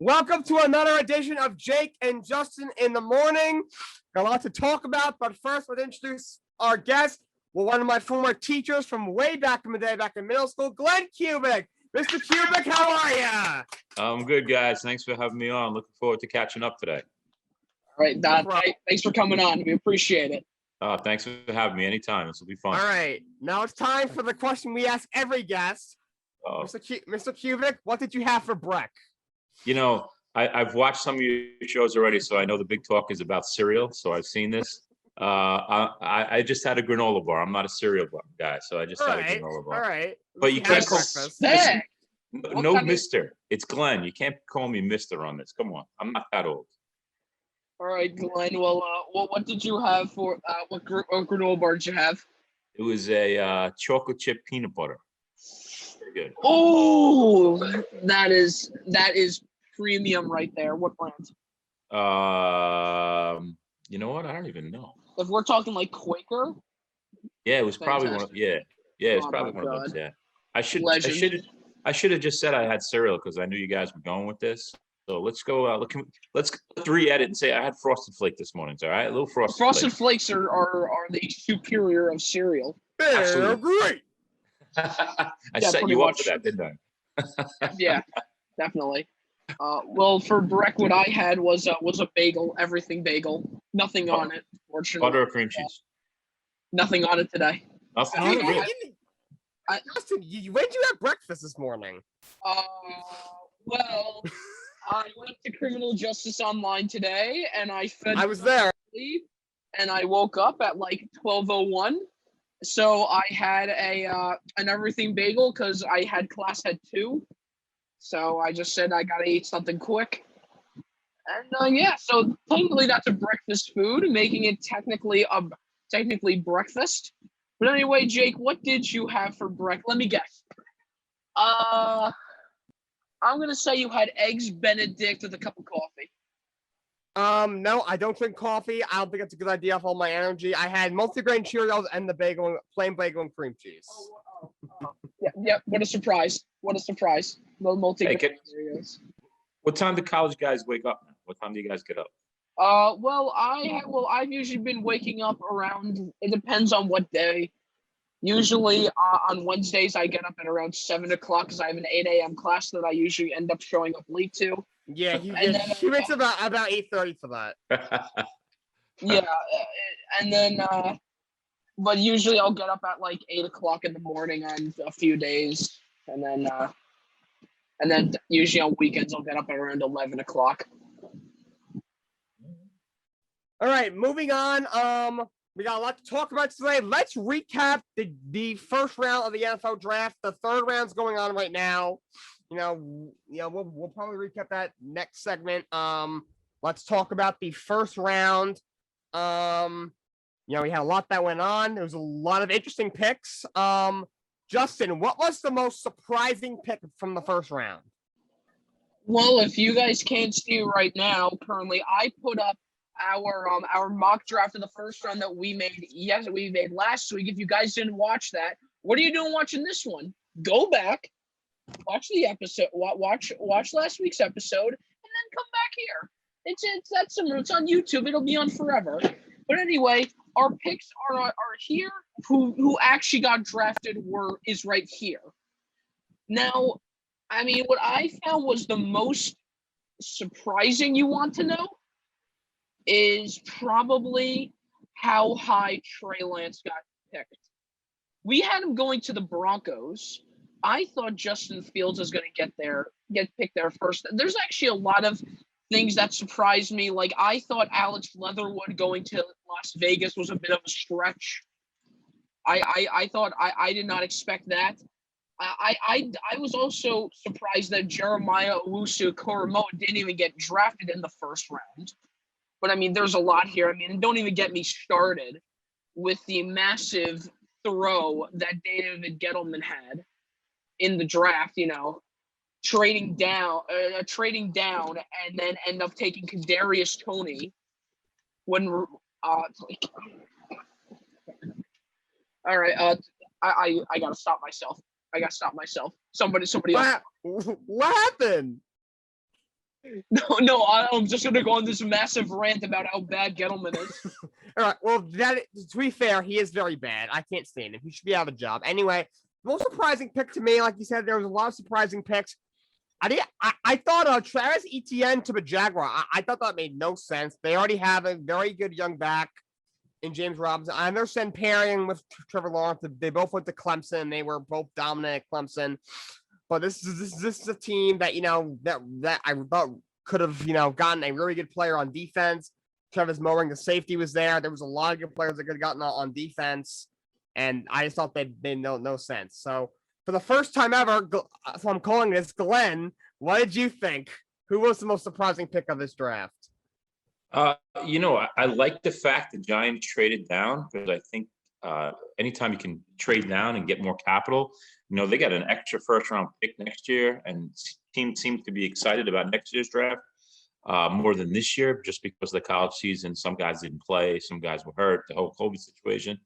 Welcome to another edition of Jake and Justin in the morning. Got a lot to talk about, but first, let's introduce our guest. Well, one of my former teachers from way back in the day, back in middle school, Glenn Kubik. Mr. Kubik, how are you? I'm good, guys. Thanks for having me on. Looking forward to catching up today. All right, Don. Thanks for coming on. We appreciate it. Thanks for having me anytime. This will be fun. All right. Now it's time for the question we ask every guest. Mr. Kubik, what did you have for Breck? You know, I've watched some of your shows already, so I know the big talk is about cereal. So I've seen this. I just had a granola bar. I'm not a cereal guy, so I just had a granola bar. All right. But you can't call no Mister. It's Glenn. You can't call me Mister on this. Come on, I'm not that old. All right, Glenn. Well, what did you have for what granola bar did you have? It was a chocolate chip peanut butter. Very good. Oh, that is premium right there. What brand? You know what? I don't even know. If we're talking like Quaker. Yeah, it was probably one. It was probably one of those. Yeah, I should have just said I had cereal because I knew you guys were going with this. So let's go. Let's re-edit and say I had Frosted Flake this morning. All right, a little Frosted Flakes are the superior of cereal. They're great. I set you up for that, didn't I? Yeah, definitely. Well, for Breck, what I had was a bagel, everything bagel, nothing on it. Fortunately, butter or cream cheese? Nothing on it today. Nothing. Justin, when did you have breakfast this morning? Well, I went to Criminal Justice Online today, and I was there, and I woke up at like 12:01. So I had an everything bagel because I had class at 2. So I just said I gotta eat something quick. And so technically that's a breakfast food, making it technically breakfast. But anyway, Jake, what did you have for breakfast? Let me guess. I'm gonna say you had eggs Benedict with a cup of coffee. No, I don't drink coffee. I don't think it's a good idea for all my energy. I had multigrain Cheerios and the bagel, plain bagel and cream cheese. Yeah. What a surprise! No multigrain Cheerios. What time do college guys wake up? What time do you guys get up? I've usually been waking up around. It depends on what day. Usually on Wednesdays I get up at around 7 o'clock because I have an 8 a.m. class that I usually end up showing up late to. Yeah, he makes about 8:30 for that. Yeah, and then but usually I'll get up at like 8 o'clock in the morning on a few days, and then usually on weekends I'll get up at around 11 o'clock. All right, moving on. We got a lot to talk about today. Let's recap the first round of the NFL draft. The third round's going on right now. We'll probably recap that next segment. Let's talk about the first round. We had a lot that went on. There was a lot of interesting picks. Justin, what was the most surprising pick from the first round? Well, if you guys can't see right now, currently I put up our mock draft of the first round that we made last week. If you guys didn't watch that, what are you doing watching this one? Go back, watch the episode, watch last week's episode, and then come back here. It's on YouTube. It'll be on forever. But anyway, our picks are here. Who actually got drafted is right here. Now, I mean, what I found was the most surprising. You want to know? Is probably how high Trey Lance got picked. We had him going to the Broncos. I thought Justin Fields was going to get picked there first. There's actually a lot of things that surprised me. Like I thought Alex Leatherwood going to Las Vegas was a bit of a stretch. I thought I did not expect that. I was also surprised that Jeremiah Owusu-Koramoah didn't even get drafted in the first round. But, I mean, there's a lot here. I mean, don't even get me started with the massive throw that David Gettleman had in the draft, trading down and then end up taking Kadarius Toney when all right, I got to stop myself. Somebody else. What happened? No, I'm just gonna go on this massive rant about how bad Gettleman is. All right. Well, to be fair, he is very bad. I can't stand him. He should be out of a job. Anyway, most surprising pick to me, like you said, there was a lot of surprising picks. I thought Travis Etienne to the Jaguar. I thought that made no sense. They already have a very good young back in James Robinson. I understand pairing with Trevor Lawrence. They both went to Clemson. They were both dominant at Clemson. But this is a team that that I thought could have gotten a really good player on defense. Travis Mowing, the safety, was there. There was a lot of good players that could have gotten on defense, and I just thought they made no sense. So for the first time ever, so I'm calling this Glenn. What did you think? Who was the most surprising pick of this draft? I like the fact the Giants traded down because I think anytime you can trade down and get more capital, they got an extra first-round pick next year, and team seems to be excited about next year's draft more than this year, just because of the college season. Some guys didn't play, some guys were hurt, the whole COVID situation.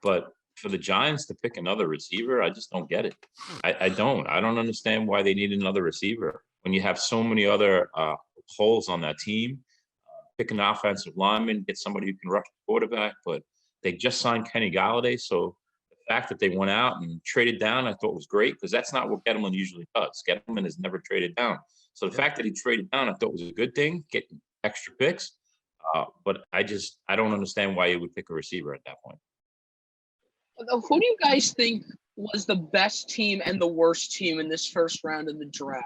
But for the Giants to pick another receiver, I just don't get it. I don't understand why they need another receiver when you have so many other holes on that team. Pick an offensive lineman, get somebody who can rush the quarterback, but they just signed Kenny Golladay, so the fact that they went out and traded down, I thought was great because that's not what Gettleman usually does. Gettleman has never traded down. So the fact that he traded down, I thought was a good thing, getting extra picks. But I don't understand why you would pick a receiver at that point. Who do you guys think was the best team and the worst team in this first round of the draft?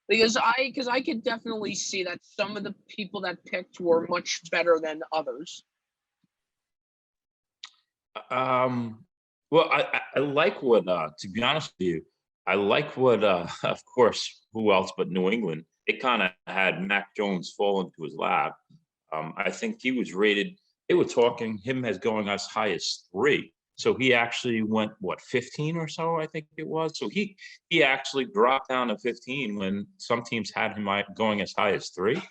Because I could definitely see that some of the people that picked were much better than others. Well, I like what, to be honest with you, I like what, of course, who else but New England? They kind of had Mac Jones fall into his lap. I think he was rated, they were talking him as going as high as 3. So he actually went, 15 or so, I think it was. So he actually dropped down to 15 when some teams had him going as high as 3.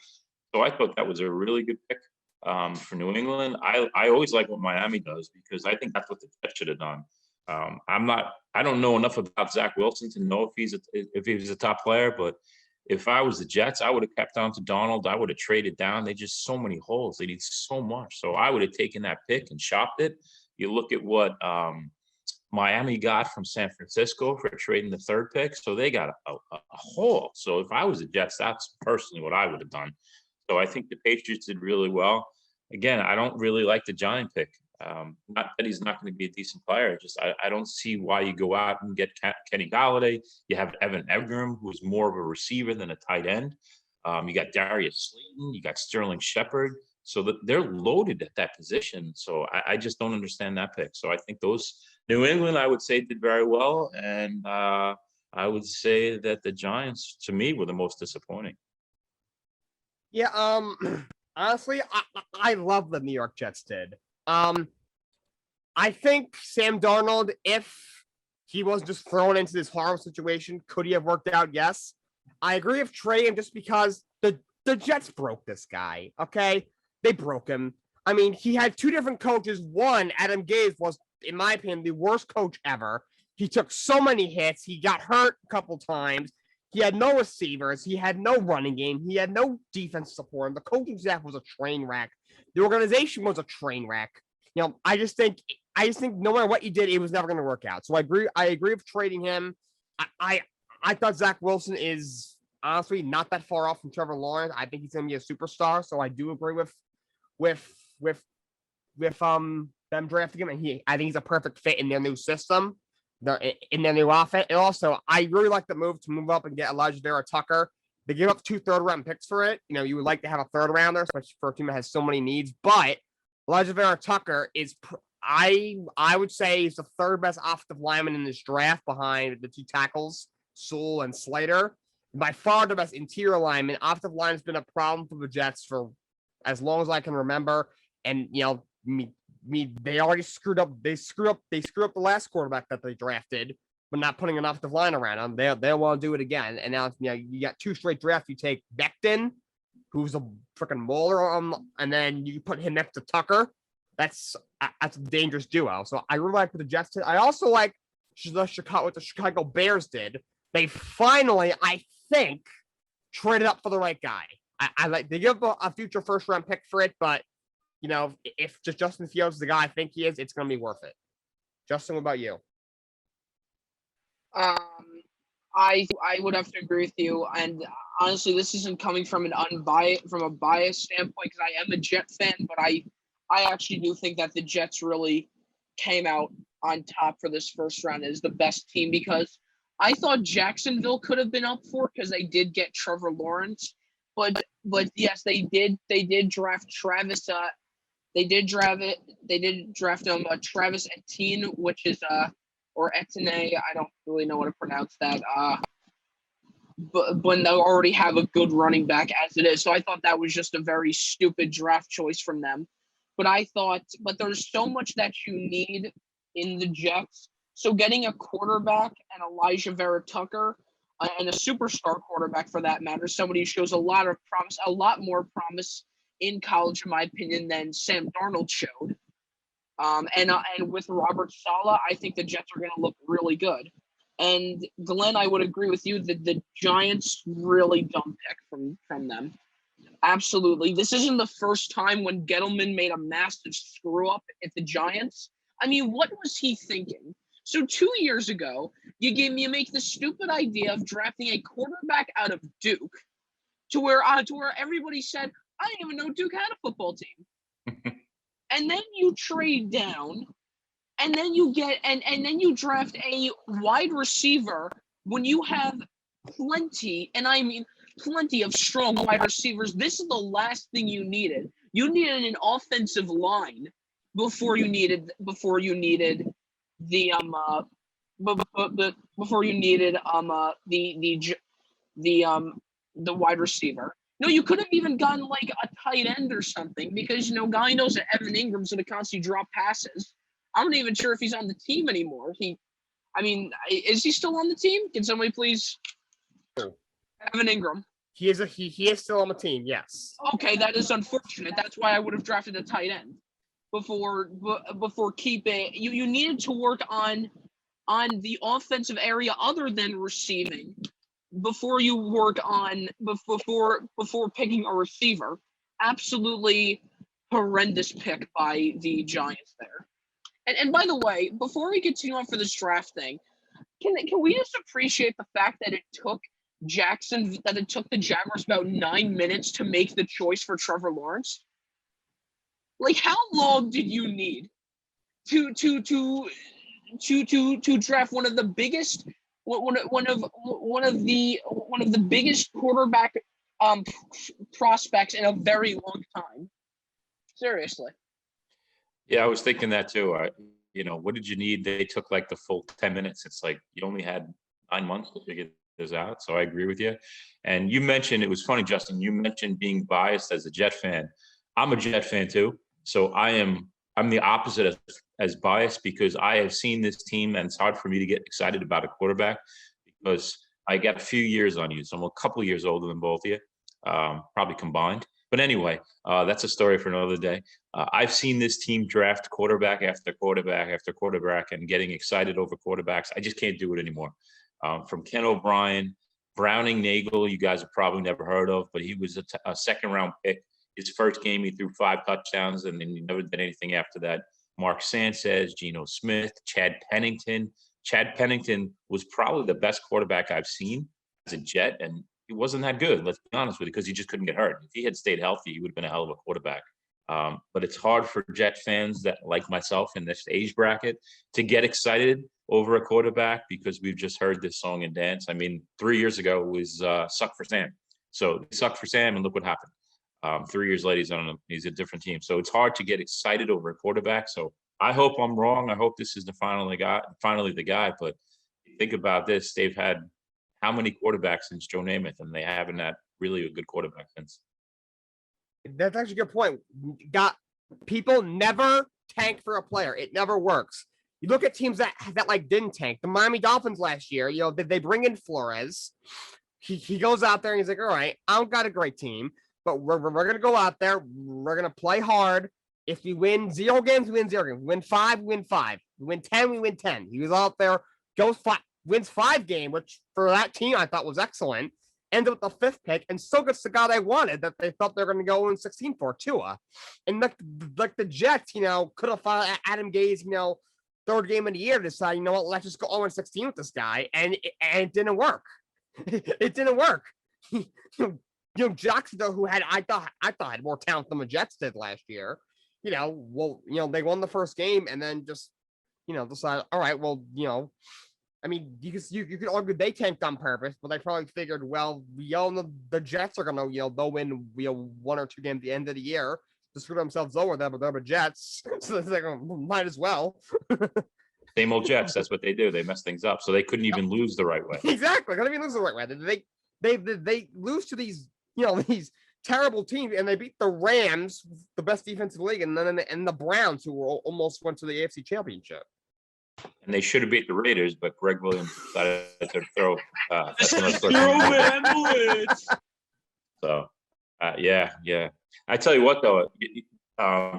So I thought that was a really good pick for New England. I always like what Miami does because I think that's what the Jets should have done. I don't know enough about Zach Wilson to know if he was a top player, but if I was the Jets, I would have kept on to Donald. I would have traded down. They just so many holes. They need so much. So I would have taken that pick and shopped it. You look at what Miami got from San Francisco for trading the 3rd pick. So they got a hole. So if I was the Jets, that's personally what I would have done. So I think the Patriots did really well. Again, I don't really like the Giant pick. Not that he's not going to be a decent player. Just I don't see why you go out and get Kenny Golladay. You have Evan Engram, who's more of a receiver than a tight end. You got Darius Slayton. You got Sterling Shepard. So they're loaded at that position. So I just don't understand that pick. So I think those New England, I would say, did very well. And I would say that the Giants, to me, were the most disappointing. Yeah, honestly, I love the New York Jets did. I think Sam Darnold, if he was just thrown into this horrible situation, could he have worked out? Yes. I agree with Trey, and just because the Jets broke this guy, okay? They broke him. I mean, he had 2 different coaches. One, Adam Gase, was, in my opinion, the worst coach ever. He took so many hits. He got hurt a couple times. He had no receivers. He had no running game. He had no defense support. The coaching staff was a train wreck. The organization was a train wreck. I just think no matter what you did, it was never going to work out. So I agree with trading him. I thought Zach Wilson is honestly not that far off from Trevor Lawrence. I think he's going to be a superstar. So I do agree with them drafting him, and I think he's a perfect fit in their new system, in their new offense. And also, I really like the move to move up and get Elijah Vera Tucker. They give up 2 third-round picks for it. You would like to have a third rounder, especially for a team that has so many needs. But Elijah Vera Tucker is, I would say, he's the 3rd best offensive lineman in this draft behind the 2 tackles, Sewell and Slater. By far the best interior lineman. Offensive line has been a problem for the Jets for as long as I can remember. And they already screwed up. They screwed up the last quarterback that they drafted, but not putting an offensive line around him. They'll want to do it again. And now you got 2 straight drafts. You take Becton, who's a freaking mauler, and then you put him next to Tucker. That's a dangerous duo. So I really like what the Jets did. I also like what the Chicago Bears did. They finally, I think, trade it up for the right guy. I like they give a future first round pick for it, but if just Justin Fields is the guy I think he is, it's going to be worth it. Justin, what about you? I would have to agree with you, and honestly, this isn't coming from a biased standpoint because I am a Jet fan, but I actually do think that the Jets really came out on top for this first round as the best team because I thought Jacksonville could have been up for because they did get Trevor Lawrence, but yes, they did draft Travis. They did draft Travis Etienne, which is or Etienne. I don't really know how to pronounce that. But they already have a good running back as it is, so I thought that was just a very stupid draft choice from them. But there's so much that you need in the Jets. So getting a quarterback and Elijah Vera Tucker and a superstar quarterback for that matter, somebody who shows a lot of promise, a lot more promise in college, in my opinion, than Sam Darnold showed. And with Robert Saleh, I think the Jets are going to look really good. And Glenn, I would agree with you that the Giants really dumb pick from them. Absolutely. This isn't the first time when Gettleman made a massive screw up at the Giants. I mean, what was he thinking? So 2 years ago, you make the stupid idea of drafting a quarterback out of Duke to where everybody said, I didn't even know Duke had a football team. And then you trade down, and then you get and then you draft a wide receiver when you have plenty, and I mean plenty of strong wide receivers. This is the last thing you needed. You needed an offensive line before you needed the wide receiver. No, you could have even gotten like a tight end or something because guy knows that Evan Ingram's going to constantly drop passes. I'm not even sure if he's on the team anymore. Is he still on the team? Can somebody please? Evan Ingram. He is still on the team. Yes. Okay, that is unfortunate. That's why I would have drafted a tight end before keeping. You needed to work on the offensive area other than receiving before you work on before picking a receiver. Absolutely horrendous pick by the Giants there. And by the way, before we continue on for this draft thing, can we just appreciate the fact that it took the Jaguars about 9 minutes to make the choice for Trevor Lawrence? Like, how long did you need to draft one of the biggest quarterback prospects in a very long time? Seriously. Yeah, I was thinking that too. What did you need? They took like the full 10 minutes. It's like you only had 9 months to figure this out. So I agree with you. And you mentioned, it was funny, Justin, you mentioned being biased as a Jet fan. I'm a Jet fan too. So I'm the opposite as biased because I have seen this team and it's hard for me to get excited about a quarterback because I got a few years on you. So I'm a couple of years older than both of you, probably combined. But anyway, that's a story for another day. I've seen this team draft quarterback after quarterback after quarterback and getting excited over quarterbacks. I just can't do it anymore. From Ken O'Brien, Browning Nagel, you guys have probably never heard of, but he was a second-round pick. His first game, he threw 5 touchdowns, and then he never did anything after that. Mark Sanchez, Geno Smith, Chad Pennington. Chad Pennington was probably the best quarterback I've seen as a Jet, and he wasn't that good, let's be honest with you, because he just couldn't get hurt. If he had stayed healthy, he would have been a hell of a quarterback. But it's hard for Jet fans that, like myself in this age bracket, to get excited over a quarterback because we've just heard this song and dance. I mean, 3 years ago it was Suck for Sam. So they sucked for Sam, and look what happened. 3 years later, he's a different team. So it's hard to get excited over a quarterback. So I hope I'm wrong. I hope this is finally the guy. But think about this. They've had how many quarterbacks since Joe Namath, and they haven't had really a good quarterback since. That's actually a good point. People never tank for a player. It never works. You look at teams that like didn't tank. The Miami Dolphins last year, they bring in Flores. He goes out there and he's like, all right, I don't got a great team, but we're going to go out there. We're going to play hard. If we win 0 games, we win 0 games. We win 5, we win 5. We win 10, we win 10. He was out there, wins 5 games, which for that team I thought was excellent. ended with the 5th pick, and still gets the guy they wanted that they thought they were going to go in 16 for, Tua. And like the Jets, could have found Adam Gase, 3rd game of the year to decide, let's just go 0-16 with this guy, and it didn't work. It didn't work. Jackson, though, who I thought had more talent than the Jets did last year. They won the first game and then just, decided, all right, well, I mean, you could argue they tanked on purpose, but they probably figured, well, the Jets are gonna, they'll win, 1 or 2 games at the end of the year to screw themselves over. They're the Jets, so they're like, might as well. Same old Jets. That's what they do. They mess things up, so they couldn't even lose the right way. Exactly, couldn't even lose the right way. They lose to these, these terrible teams, and they beat the Rams, the best defensive league, and then the Browns, who almost went to the AFC Championship. And they should have beat the Raiders, but Greg Williams decided to throw. So, yeah. I tell you what, though,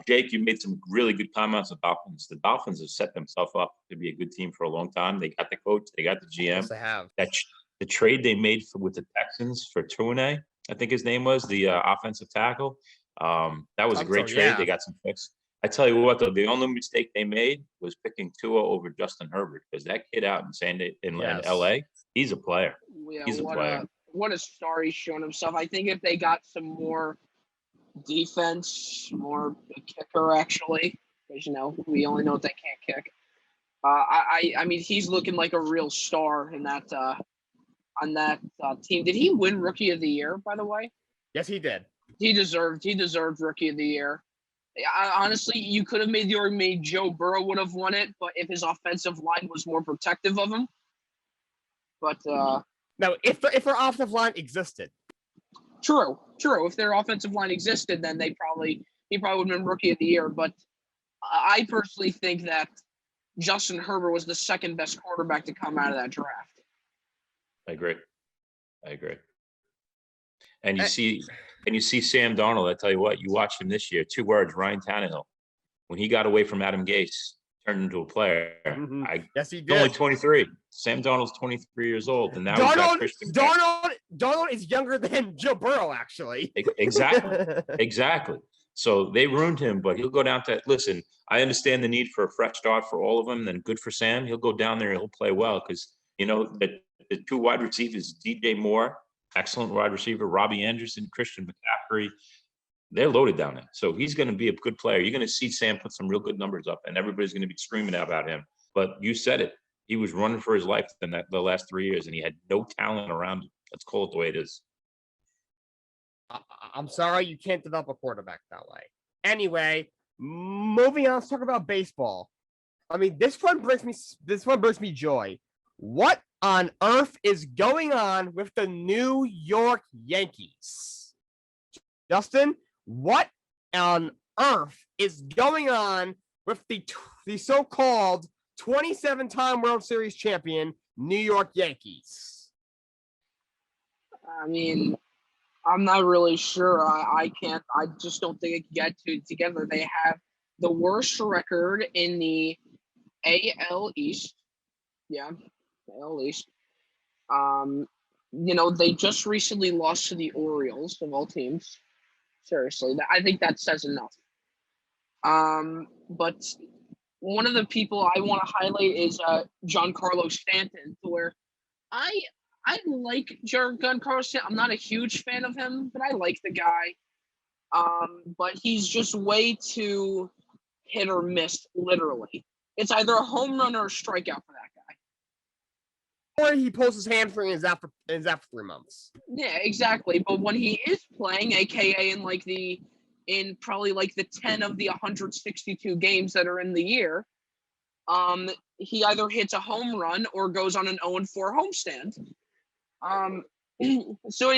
Jake, you made some really good comments about Dolphins. The Dolphins have set themselves up to be a good team for a long time. They got the coach, they got the GM. Yes, they have. The trade they made with the Texans for Tourné, I think his name was, the offensive tackle. That was a great trade. Yeah. They got some picks. I tell you what, though, the only mistake they made was picking Tua over Justin Herbert, because that kid out in LA, he's a player. Yeah, he's a player. What a star he's shown himself. I think if they got some more defense, more kicker, actually, because we only know that they can't kick. I mean, he's looking like a real star in that on that team. Did he win Rookie of the Year, by the way? Yes, he did. He deserved Rookie of the Year. Honestly, you could have made the argument Joe Burrow would have won it, but if his offensive line was more protective of him. But no, if their offensive line existed. True. If their offensive line existed, then he probably would have been Rookie of the Year. But I personally think that Justin Herbert was the second best quarterback to come out of that draft. I agree. And you see Sam Darnold. I tell you what, you watched him this year. 2 words: Ryan Tannehill. When he got away from Adam Gase, turned into a player. Mm-hmm. Yes, he did. He's only 23. Sam Darnold's 23 years old, and now Darnold is younger than Joe Burrow, actually. Exactly. So they ruined him, but he'll go down to listen. I understand the need for a fresh start for all of them. Then good for Sam. He'll go down there and he'll play well, because the 2 wide receivers, DJ Moore, excellent wide receiver, Robbie Anderson, Christian McCaffrey, they're loaded down there. So he's going to be a good player. You're going to see Sam put some real good numbers up, and everybody's going to be screaming about him. But you said it. He was running for his life in the last 3 years, and he had no talent around him. Let's call it the way it is. I'm sorry, you can't develop a quarterback that way. Anyway, moving on, let's talk about baseball. I mean, this one brings me joy. What on earth is going on with the New York Yankees? Justin, what on earth is going on with the so-called 27-time World Series champion New York Yankees? I mean, I'm not really sure. I just don't think I can get it together. They have the worst record in the AL East. Yeah, AL East. They just recently lost to the Orioles, of all teams. Seriously, I think that says enough. But one of the people I want to highlight is Giancarlo Stanton, where I like Giancarlo Stanton. I'm not a huge fan of him, but I like the guy. But he's just way too hit or miss, literally. It's either a home run or a strikeout for that guy. Or he pulls his hamstring and is out for 3 months. Yeah, exactly. But when he is playing, aka in probably the 10 of the 162 games that are in the year, he either hits a home run or goes on an 0-4 homestand. So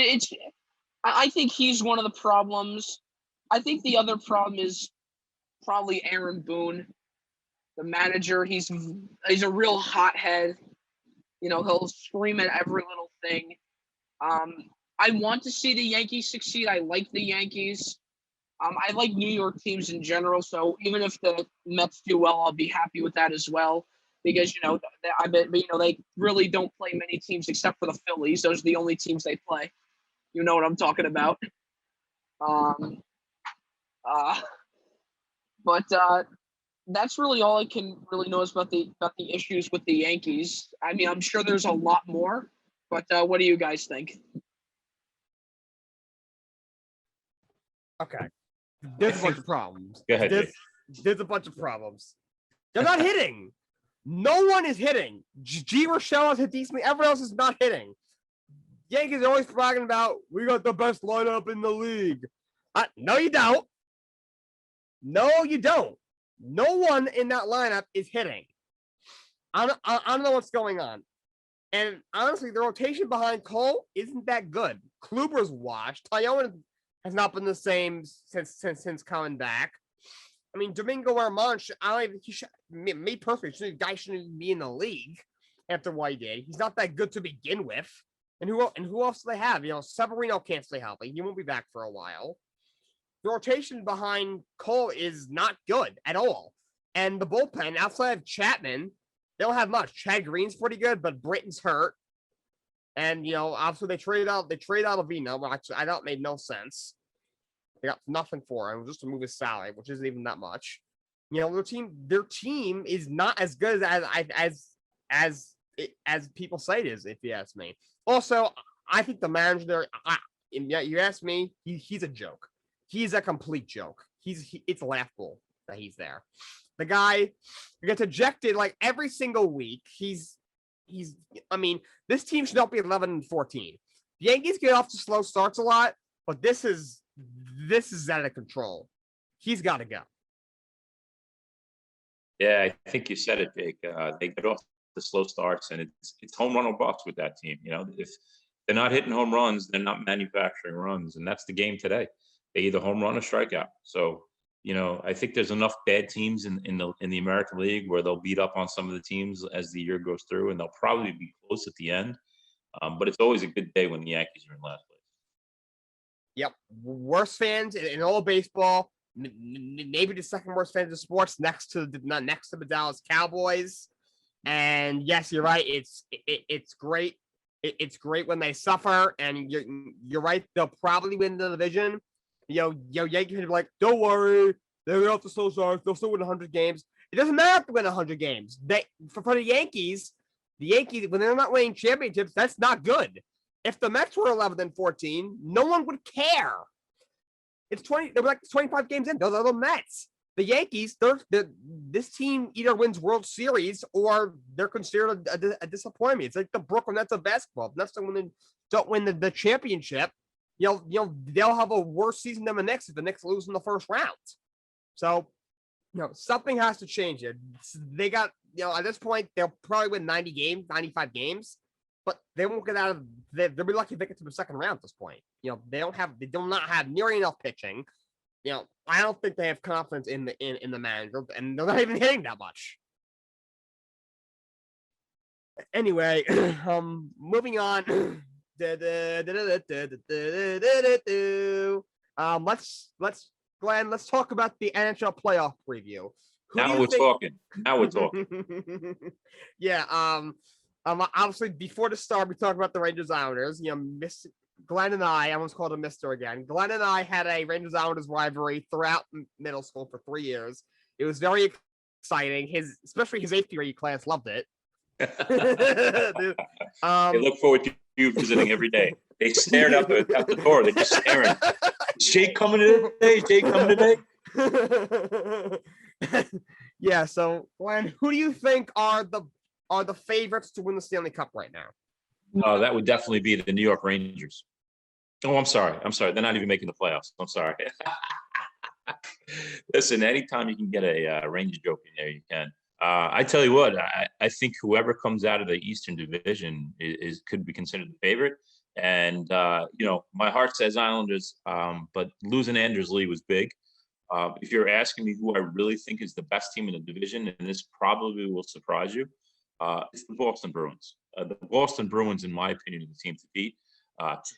I think he's one of the problems. I think the other problem is probably Aaron Boone, the manager. He's a real hothead. He'll scream at every little thing. I want to see the Yankees succeed. I like the Yankees. I like New York teams in general. So even if the Mets do well, I'll be happy with that as well. Because, they really don't play many teams except for the Phillies. Those are the only teams they play. You know what I'm talking about. But that's really all I can really know about the issues with the Yankees. I mean, I'm sure there's a lot more, but what do you guys think? Okay. There's a bunch of problems. Go ahead, There's a bunch of problems. They're not hitting. No one is hitting. G. Rochelle has hit decently. Everyone else is not hitting. Yankees are always bragging about, we got the best lineup in the league. No, you don't. No, you don't. No one in that lineup is hitting. I don't know what's going on. And honestly, the rotation behind Cole isn't that good. Kluber's washed. Tyone has not been the same since coming back. I mean, Domingo Armand, me personally, guy shouldn't even be in the league after what he did. He's not that good to begin with. And who else do they have? You know, Severino can't stay healthy. He won't be back for a while. The rotation behind Cole is not good at all. And the bullpen, outside of Chapman, they don't have much. Chad Green's pretty good, but Britton's hurt. And, you know, obviously they traded out Avina, which I thought made no sense. They got nothing for him, just to move his salary, which isn't even that much. You know, their team is not as good as people say it is, if you ask me. Also, I think the manager there, you ask me, he's a joke. He's a complete joke. It's laughable that he's there. The guy gets ejected like every single week. I mean, this team should not be 11-14. The Yankees get off to slow starts a lot, but this is out of control. He's got to go. Yeah, I think you said it, Jake. They get off the slow starts, and it's home run or bust with that team. You know, if they're not hitting home runs, they're not manufacturing runs, and that's the game today. They either home run or strikeout. So, you know, I think there's enough bad teams in the American League where they'll beat up on some of the teams as the year goes through, and they'll probably be close at the end. But it's always a good day when the Yankees are in last place. Yep, worst fans in all of baseball. Maybe the second worst fans of sports, next to the Dallas Cowboys. And yes, you're right. It's great. It's great when they suffer, and you're right. They'll probably win the division. Yankees will be like, don't worry, they're off the slow starts. They'll still win 100 games. It doesn't matter if they win 100 games. For the Yankees, when they're not winning championships, that's not good. If the Mets were 11-14, no one would care. It's 20. They're like 25 games in. Those are the Mets. The Yankees, this team either wins World Series or they're considered a disappointment. It's like the Brooklyn Nets of basketball. That's when they don't win the championship. They'll have a worse season than the Knicks if the Knicks lose in the first round. So, something has to change here. They got, at this point, they'll probably win 90 games, 95 games, but they won't get out of. They'll be lucky if they get to the second round at this point. They do not have nearly enough pitching. I don't think they have confidence in the manager, and they're not even hitting that much. Anyway, moving on. Glenn, let's talk about the NHL playoff preview. Now we're talking. Yeah. Obviously, before the start, we talked about the Rangers Islanders. Glenn and I almost called him Mr. again. Glenn and I had a Rangers Islanders rivalry throughout middle school for 3 years. It was very exciting. Especially his 8th grade class loved it. They look forward to you visiting every day. They stared out the door. They're just staring. Is Jake coming today? Is Jake coming today? Yeah. So, Glenn, who do you think are the favorites to win the Stanley Cup right now? No, that would definitely be the New York Rangers. Oh, I'm sorry. They're not even making the playoffs. I'm sorry. Listen, anytime you can get a Ranger joke in there, you can. I tell you what, I think whoever comes out of the Eastern Division could be considered the favorite. And, my heart says Islanders, but losing Anders Lee was big. If you're asking me who I really think is the best team in the division, and this probably will surprise you, it's the Boston Bruins. The Boston Bruins, in my opinion, are the team to beat.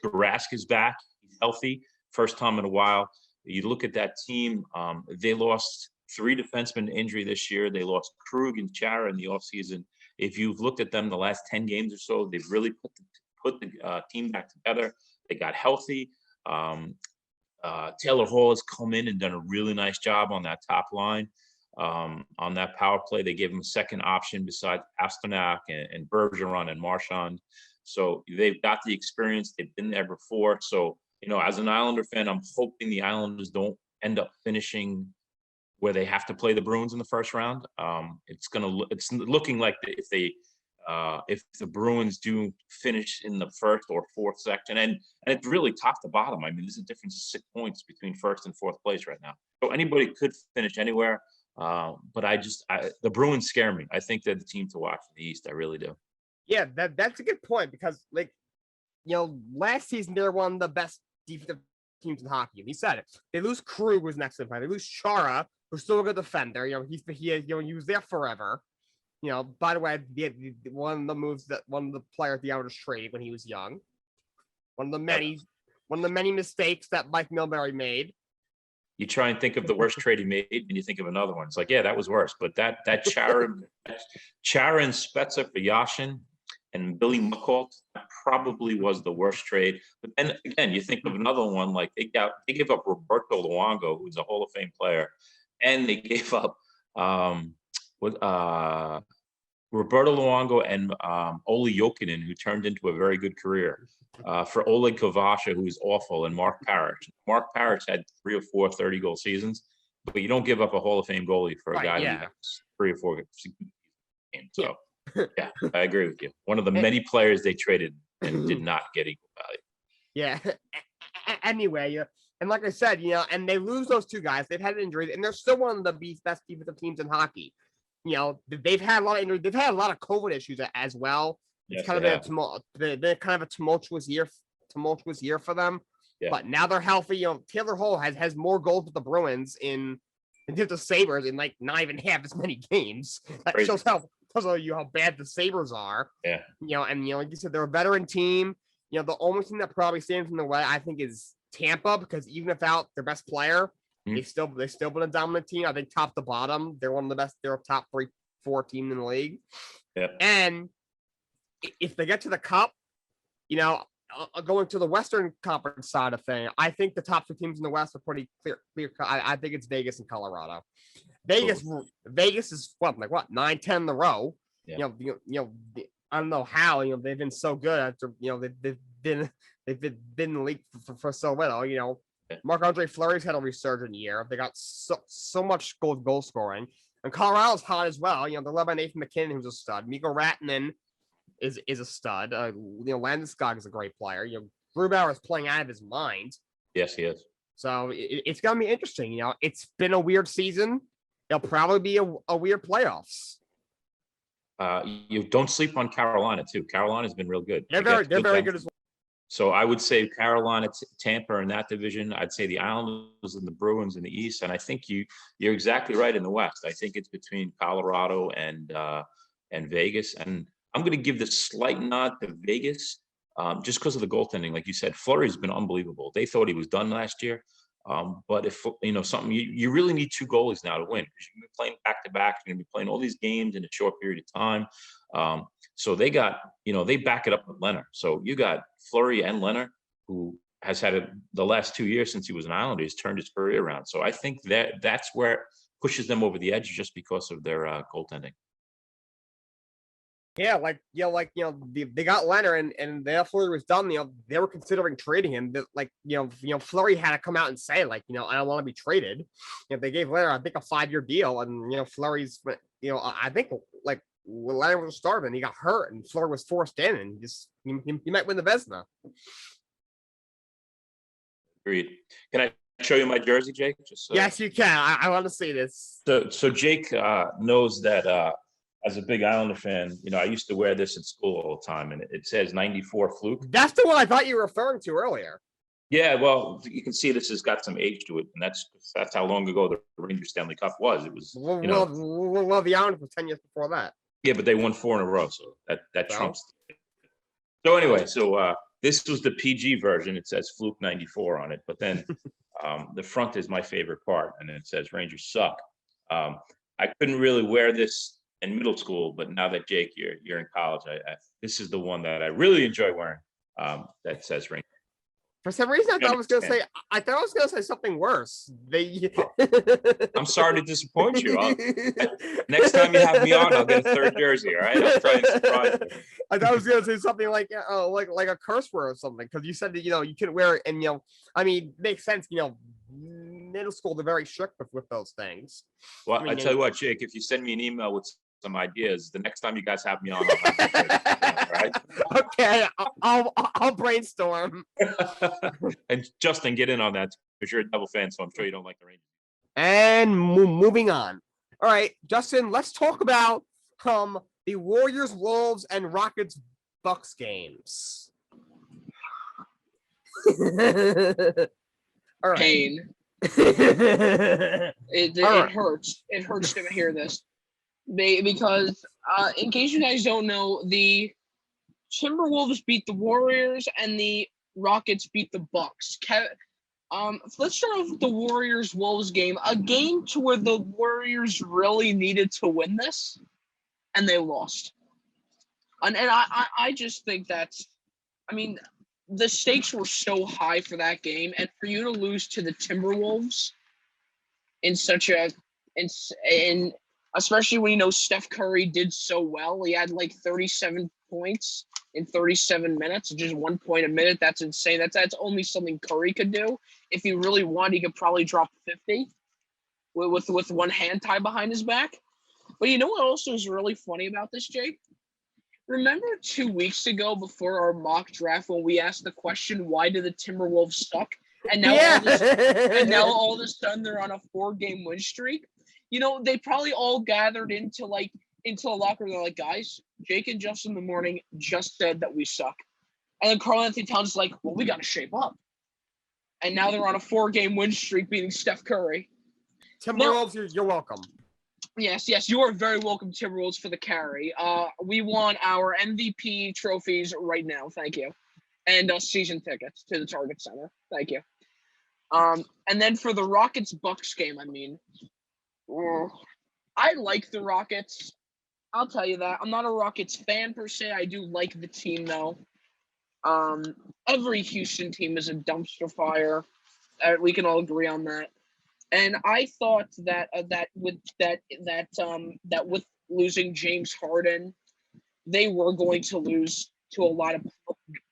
Rask is back. He's healthy. First time in a while. You look at that team, they lost 3 defensemen to injury this year. They lost Krug and Chara in the offseason. If you've looked at them the last 10 games or so, they've really put the team back together. They got healthy. Taylor Hall has come in and done a really nice job on that top line. On that power play, they gave him a second option besides Pasternak and Bergeron and Marchand. So they've got the experience. They've been there before. So, as an Islander fan, I'm hoping the Islanders don't end up finishing where they have to play the Bruins in the first round. It's looking like if the Bruins do finish in the first or fourth section, and it's really top to bottom. I mean, there's a difference of 6 points between first and fourth place right now. So anybody could finish anywhere. But the Bruins scare me. I think they're the team to watch in the East. I really do. Yeah, that's a good point because, last season they're one of the best defensive teams in hockey. He said it. They lose Krug, who's next to him. They lose Chara, who's still a good defender. He was there forever. By the way, one of the players the Islanders traded when he was young. One of the many mistakes that Mike Milbury made. You try and think of the worst trade he made, and you think of another one. It's like, yeah, that was worse. But that Chara and Spezza for Yashin and Billy McCall probably was the worst trade. But then again, you think of another one, like they gave up Roberto Luongo, who's a Hall of Fame player, and they gave up Roberto Luongo and Olli Jokinen, who turned into a very good career, for Oleg Kovasha, who was awful, and Mark Parrish. Mark Parrish had 3 or 4 30-goal seasons, but you don't give up a Hall of Fame goalie for a guy who has 3 or 4 games. So, yeah, I agree with you. One of the many players they traded and did not get equal value. Yeah. Anyway, and like I said, and they lose those 2 guys. They've had injuries, and they're still one of the best defensive teams in hockey. They've had a lot of injuries. They've had a lot of COVID issues as well. It's kind of been kind of a tumultuous year for them. Yeah. But now they're healthy. Taylor Hall has more goals with the Bruins than the Sabres in not even half as many games. That Crazy. Shows you how bad the Sabres are. Yeah. And like you said, they're a veteran team. The only thing that probably stands in the way, I think, is Tampa, because even without their best player, they've still been a dominant team. I think top to bottom, they're one of the best. They're a top 3-4 team in the league. Yeah. And if they get to the Cup, going to the Western Conference side of thing, I think the top 2 teams in the West are pretty clear. I think it's Vegas and Colorado. Vegas is 9-10 in a row. Yeah. I don't know how. They've been so good after. They've been in the league for so little. Marc-Andre Fleury's had a resurgent year. They got so much goal scoring, and Colorado's hot as well. They're led by Nathan McKinnon, who's a stud. Mikko Rantanen is a stud. Landeskog is a great player. Grubauer is playing out of his mind. Yes, he is. So it's gonna be interesting. It's been a weird season. It'll probably be a weird playoffs. You don't sleep on Carolina too. Carolina's been real good. They're very good as well. So I would say Carolina, Tampa in that division. I'd say the Islanders and the Bruins in the East. And I think you're exactly right in the West. I think it's between Colorado and Vegas. And I'm going to give the slight nod to Vegas just because of the goaltending. Like you said, Fleury's been unbelievable. They thought he was done last year. But if, something, you really need 2 goalies now to win, because you're going to be playing back-to-back. You're going to be playing all these games in a short period of time. So they got, they back it up with Leonard. So you got Fleury and Leonard, who has had the last 2 years since he was an Islander, he's turned his career around. So I think that's where it pushes them over the edge, just because of their goaltending. Yeah, they got Leonard, and the Fleury was done. They were considering trading him. Fleury had to come out and say, I don't want to be traded. They gave Leonard, I think, a 5-year deal, and Fleury's, I think Leonard was starving. He got hurt, and Fleury was forced in, and he might win the Vezina. Agreed. Can I show you my jersey, Jake? Yes, you can. I want to see this. So Jake knows that. As a big Islander fan, I used to wear this at school all the time, and it says 94 Fluke. That's the one I thought you were referring to earlier. Yeah, well, you can see this has got some age to it, and that's how long ago the Rangers Stanley Cup was. It was, well, the Islanders was 10 years before that. Yeah, but they won 4 in a row, so that trumps. So anyway, this was the PG version. It says Fluke 94 on it, but then the front is my favorite part, and it says Rangers suck. I couldn't really wear this in middle school, but now that Jake, you're in college, this is the one that I really enjoy wearing. That says Rangers. For some reason, I thought I was going to say something worse. I'm sorry to disappoint you. Next time you have me on, I'll get a third jersey. All right, I'll try and surprise you. I thought I was going to say something like a curse word or something, because you said that you couldn't wear it, and I mean, makes sense. Middle school, they're very strict with those things. Well, I tell you what, Jake, if you send me an email with some ideas, the next time you guys have me on, I'll have all right? Okay, I'll brainstorm. And Justin, get in on that because you're a Devil fan, so I'm sure you don't like the Rangers. And moving on. All right, Justin, let's talk about the Warriors, Wolves, and Rockets Bucks games. All right. Pain. It hurts. It hurts to hear this. Because in case you guys don't know, the Timberwolves beat the Warriors and the Rockets beat the Bucks. Let's start off with the Warriors-Wolves game, a game to where the Warriors really needed to win this, and they lost. And I just think the stakes were so high for that game, and for you to lose to the Timberwolves especially when Steph Curry did so well. He had like 37 points in 37 minutes, just 1 point a minute. That's insane. That's only something Curry could do. If he really wanted, he could probably drop 50 with one hand tied behind his back. But you know what also is really funny about this, Jake? Remember 2 weeks ago before our mock draft when we asked the question, why do the Timberwolves suck? And now all of a sudden they're on a 4-game win streak. They probably all gathered into the locker room. They're like, guys, Jake and Justin in the morning just said that we suck. And then Karl-Anthony Towns is like, well, we got to shape up. And now they're on a 4-game win streak beating Steph Curry. Timberwolves, you're welcome. Yes, you are very welcome, Timberwolves, for the carry. We want our MVP trophies right now. Thank you. And season tickets to the Target Center. Thank you. And then for the Rockets-Bucks game, I like the Rockets. I'll tell you that. I'm not a Rockets fan per se. I do like the team though. Every Houston team is a dumpster fire. We can all agree on that. And I thought that with losing James Harden, they were going to lose to a lot of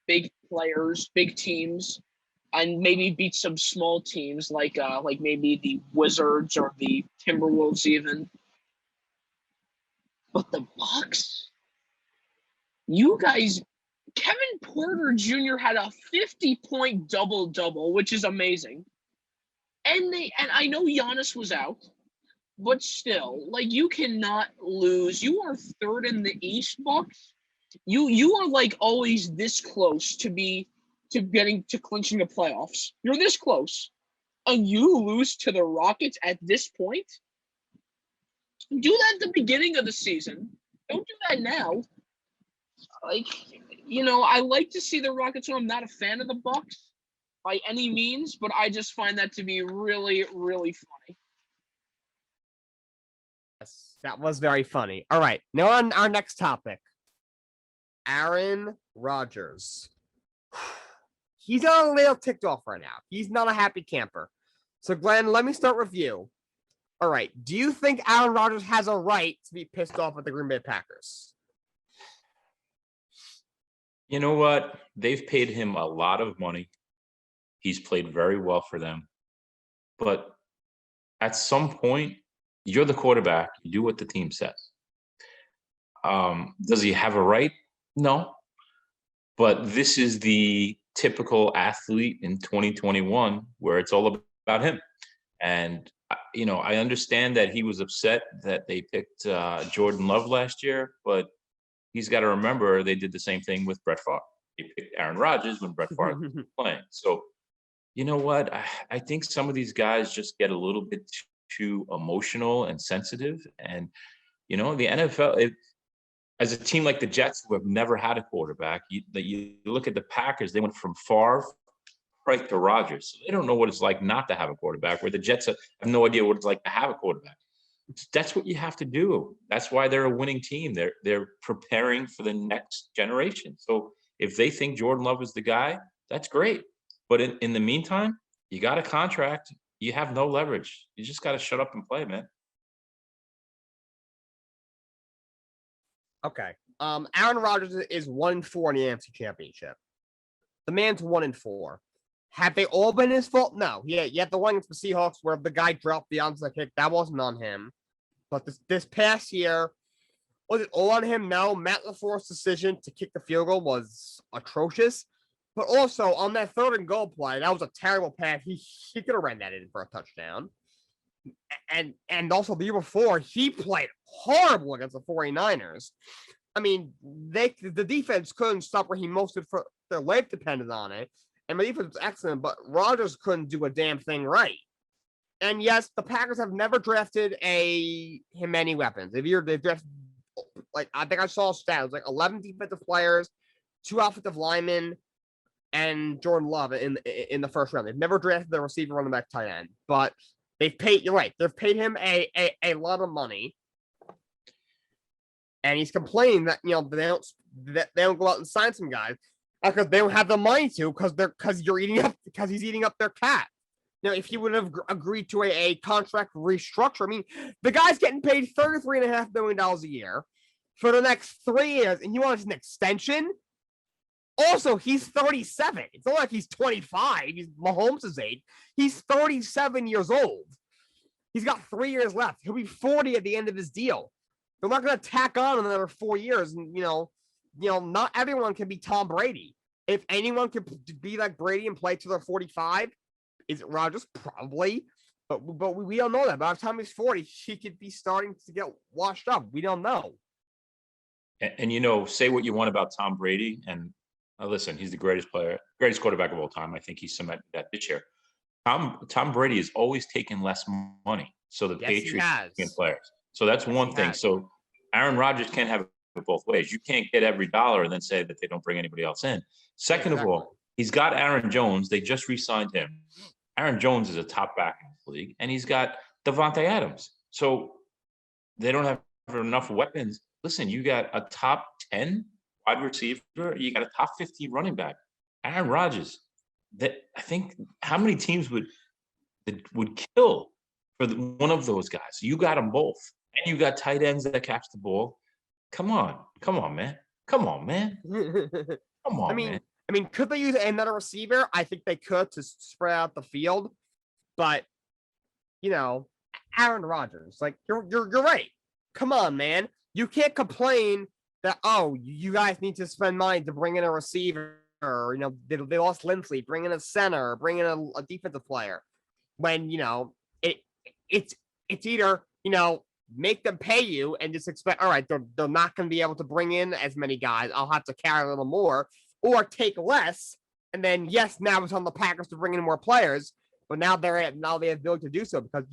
big players, big teams, and maybe beat some small teams like maybe the Wizards or the Timberwolves even. But the Bucks, you guys, Kevin Porter Jr. had a 50-point double-double, which is amazing. And I know Giannis was out, but still, you cannot lose. You are third in the East, Bucks. You are always this close to clinching the playoffs. You're this close, and you lose to the Rockets at this point. Do that at the beginning of the season. Don't do that now. I like to see the Rockets. I'm not a fan of the Bucks by any means, but I just find that to be really, really funny. Yes, that was very funny. All right, now on our next topic, Aaron Rodgers. He's a little ticked off right now. He's not a happy camper. So, Glenn, let me start with you. All right, do you think Aaron Rodgers has a right to be pissed off at the Green Bay Packers? You know what? They've paid him a lot of money. He's played very well for them. But at some point, you're the quarterback. You do what the team says. Does he have a right? No. But this is the typical athlete in 2021 where it's all about him. And, I understand that he was upset that they picked Jordan Love last year, but he's got to remember they did the same thing with Brett Favre. They picked Aaron Rodgers when Brett Favre was playing. So, you know what? I think some of these guys just get a little bit too emotional and sensitive. And, the NFL, as a team like the Jets, who have never had a quarterback, you look at the Packers, they went from Favre right to Rodgers. So they don't know what it's like not to have a quarterback, where the Jets have no idea what it's like to have a quarterback. That's what you have to do. That's why they're a winning team. They're preparing for the next generation. So if they think Jordan Love is the guy, that's great. But in the meantime, you got a contract. You have no leverage. You just got to shut up and play, man. Okay. Aaron Rodgers is 1-4 in the NFC Championship. The man's 1-4. Have they all been his fault? No. Yeah, you have the one against the Seahawks where the guy dropped the onside kick. That wasn't on him. But this past year, was it all on him? No. Matt LaFleur's decision to kick the field goal was atrocious. But also, on that 3rd and goal play, that was a terrible pass. He could have ran that in for a touchdown. And also the year before, he played horrible against the 49ers. I mean, the defense couldn't stop Raheem Mostert for their life depended on it. And the defense was excellent, but Rodgers couldn't do a damn thing right. And yes, the Packers have never drafted him any weapons. They've drafted, like, I think I saw stats, like 11 defensive players, 2 offensive linemen, and Jordan Love in the first round. They've never drafted the receiver, running back, tight end. But they've paid, you're right, they've paid him a lot of money. And he's complaining that, they don't go out and sign some guys because they don't have the money to, because he's eating up their cap. Now, if he would have agreed to a contract restructure, I mean, the guy's getting paid $33.5 million a year for the next 3 years, and he wants an extension. Also, he's 37. It's not like he's 25. He's Mahomes' age. He's 37 years old. He's got 3 years left. He'll be 40 at the end of his deal. They're not going to tack on another 4 years. And, not everyone can be Tom Brady. If anyone could be like Brady and play till they're 45, is it Rodgers? Probably. But we don't know that. By the time he's 40, he could be starting to get washed up. We don't know. And say what you want about Tom Brady. And listen, he's the greatest quarterback of all time. I think he's cemented that this year. Tom Brady has always taken less money. So the Patriots get players. So that's one thing. So Aaron Rodgers can't have it both ways. You can't get every dollar and then say that they don't bring anybody else in. Second of all, he's got Aaron Jones. They just re-signed him. Aaron Jones is a top back in the league, and he's got Devontae Adams. So they don't have enough weapons. Listen, you got a top 10 wide receiver. You got a top 50 running back. Aaron Rodgers. I think how many teams would kill for one of those guys? You got them both. And you got tight ends that catch the ball. Come on, man. I mean, could they use another receiver? I think they could to spread out the field. But, Aaron Rodgers, like, you're right. Come on, man. You can't complain that, you guys need to spend money to bring in a receiver. Or, they lost Lindsley, bring in a center, bring in a defensive player. When, it's either, make them pay you and just expect, all right, they're not going to be able to bring in as many guys. I'll have to carry a little more, or take less. And then, yes, now it's on the Packers to bring in more players, but now they have the ability to do so because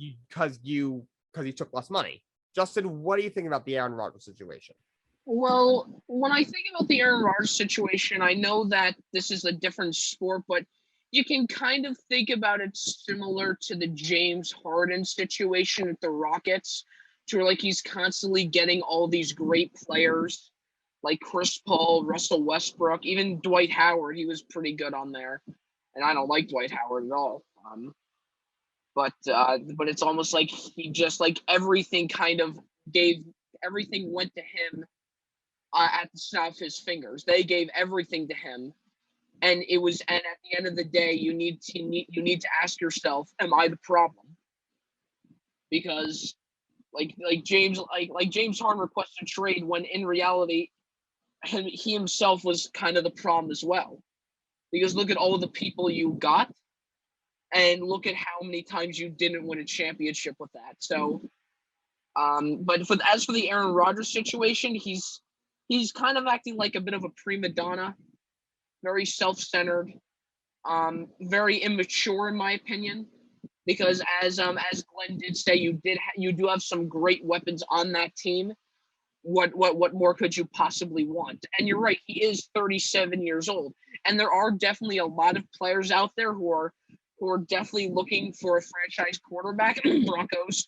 you took less money. Justin, what do you think about the Aaron Rodgers situation? Well, when I think about the Aaron Rodgers situation, I know that this is a different sport, but you can kind of think about it similar to the James Harden situation with the Rockets, to where, like, he's constantly getting all these great players like Chris Paul, Russell Westbrook, even Dwight Howard. He was pretty good on there, and I don't like Dwight Howard at all. But it's almost like he just, like, everything went to him at the snap of his fingers. They gave everything to him. And at the end of the day, you need to ask yourself, am I the problem? Because like James Harden requested a trade when in reality he himself was kind of the problem as well. Because look at all of the people you got, and look at how many times you didn't win a championship with that. So but as for the Aaron Rodgers situation, he's kind of acting like a bit of a prima donna. Very self-centered, very immature in my opinion, because as Glenn did say, you do have some great weapons on that team. What more could you possibly want? And you're right, he is 37 years old, and there are definitely a lot of players out there who are definitely looking for a franchise quarterback. Broncos,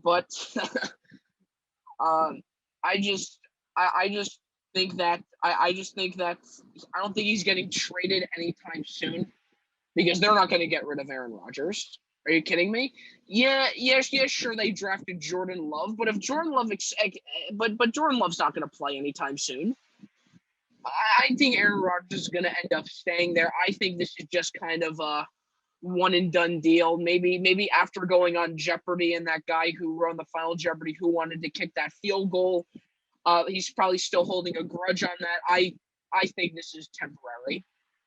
but I just think that I just think that I don't think he's getting traded anytime soon because they're not going to get rid of Aaron Rodgers. Are you kidding me? Yeah, sure. They drafted Jordan Love, but if Jordan Love, but Jordan Love's not going to play anytime soon. I think Aaron Rodgers is going to end up staying there. I think this is just kind of a one and done deal. Maybe after going on Jeopardy and that guy who were on the final Jeopardy who wanted to kick that field goal, he's probably still holding a grudge on that. I think this is temporary,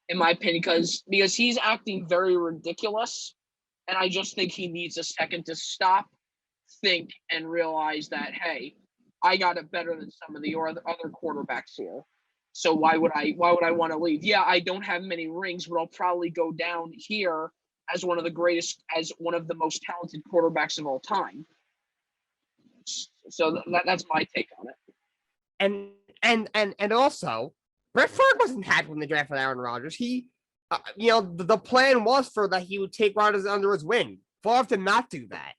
in my opinion, because he's acting very ridiculous. And I just think he needs a second to stop, think, and realize that, hey, I got it better than some of the other quarterbacks here. So why would I want to leave? Yeah, I don't have many rings, but I'll probably go down here as one of the most talented quarterbacks of all time. So that's my take on it. And also, Brett Favre wasn't happy when they drafted Aaron Rodgers. He the plan was for that he would take Rodgers under his wing. Favre did not do that.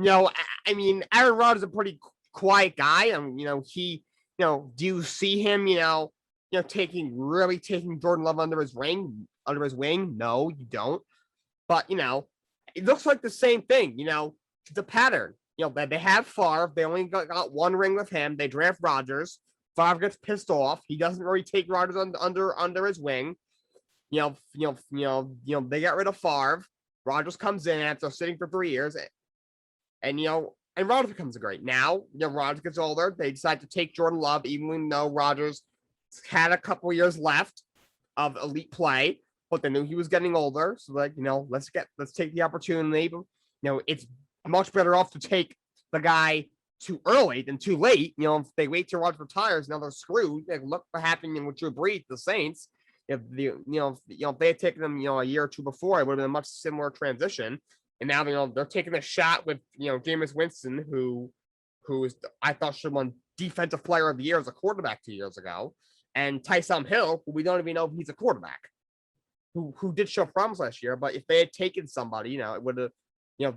I mean, Aaron Rodgers is a pretty quiet guy. Do you see him, taking Jordan Love under his wing? No, you don't. But it looks like the same thing. The pattern. They have Favre. They only got one ring with him. They draft Rodgers. Favre gets pissed off. He doesn't really take Rodgers under his wing. They got rid of Favre. Rodgers comes in after sitting for 3 years, and Rodgers becomes great. Now, Rodgers gets older. They decide to take Jordan Love, even though Rodgers had a couple years left of elite play, but they knew he was getting older. So let's take the opportunity. It's much better off to take the guy too early than too late. If they wait till Rodgers retires, now they're screwed. Look what happened with Drew Brees, the Saints. If if they had taken them, a year or two before, it would have been a much similar transition. And now, they're taking a shot with, Jameis Winston, who I thought should have won Defensive Player of the Year as a quarterback 2 years ago, and Taysom Hill, who we don't even know if he's a quarterback, who did show promise last year. But if they had taken somebody, it would have,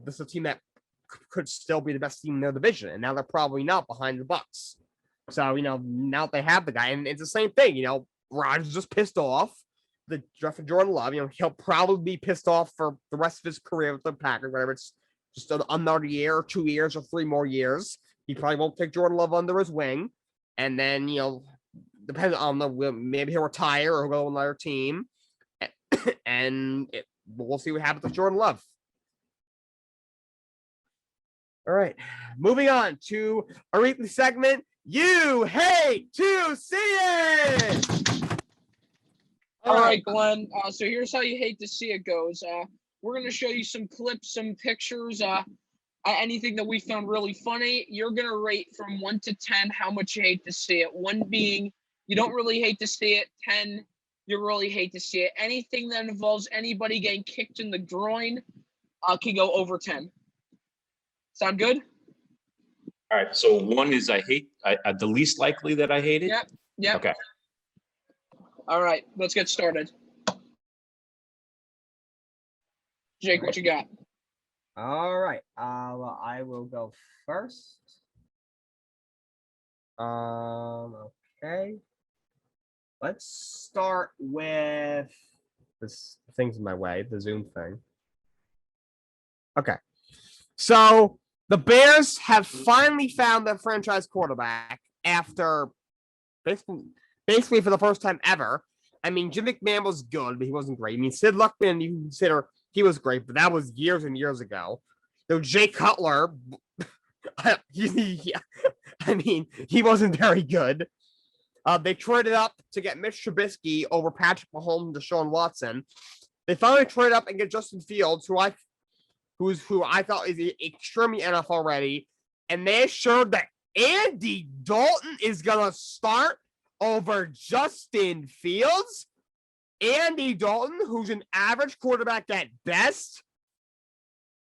this is a team that could still be the best team in their division, and now they're probably not behind the Bucs. So, now they have the guy, and it's the same thing. Rodgers is just pissed off. The draft of Jordan Love, he'll probably be pissed off for the rest of his career with the Packers, whatever it's just another year, or 2 years, or 3 more years. He probably won't take Jordan Love under his wing. And then, depending on maybe he'll retire or go to another team. And we'll see what happens with Jordan Love. All right. Moving on to our weekly segment. You hate to see it! All right, Glenn. So here's how you hate to see it goes. We're going to show you some clips, some pictures, anything that we found really funny. You're going to rate from 1 to 10 how much you hate to see it. 1 being you don't really hate to see it. 10, you really hate to see it. Anything that involves anybody getting kicked in the groin can go over 10. Sound good? All right. So 1 is the least likely that I hate it? Yep. Okay. All right, let's get started. Jake, what you got? All right. I will go first. Okay. Let's start with this thing's in my way, the Zoom thing. Okay. So the Bears have finally found their franchise quarterback after basically for the first time ever. I mean, Jim McMahon was good, but he wasn't great. I mean, Sid Luckman, you consider he was great, but that was years and years ago. Though Jay Cutler, he wasn't very good. They traded up to get Mitch Trubisky over Patrick Mahomes and Deshaun Watson. They finally traded up and get Justin Fields, who I thought is extremely NFL ready, and they assured that Andy Dalton is gonna start over Justin Fields. Andy Dalton, who's an average quarterback at best,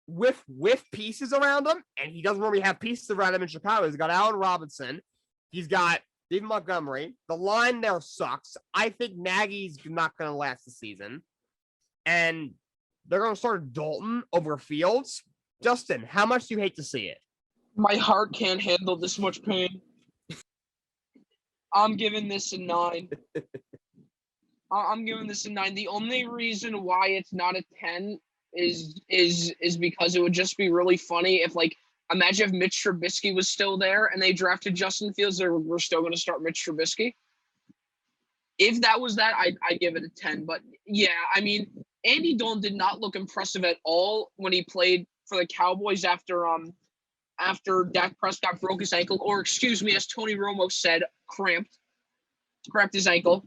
with pieces around him, and he doesn't really have pieces around him in Chicago. He's got Allen Robinson. He's got David Montgomery. The line there sucks. I think Nagy's not going to last the season. And they're going to start Dalton over Fields. Justin, how much do you hate to see it? My heart can't handle this much pain. I'm giving this a 9. I'm giving this a 9. The only reason why it's not a 10 is because it would just be really funny if, like, imagine if Mitch Trubisky was still there and they drafted Justin Fields, we're still going to start Mitch Trubisky. If that was that, I'd give it a 10. But yeah, I mean, Andy Dalton did not look impressive at all when he played for the Cowboys after Dak Prescott broke his ankle, or excuse me, as Tony Romo said, cramped his ankle.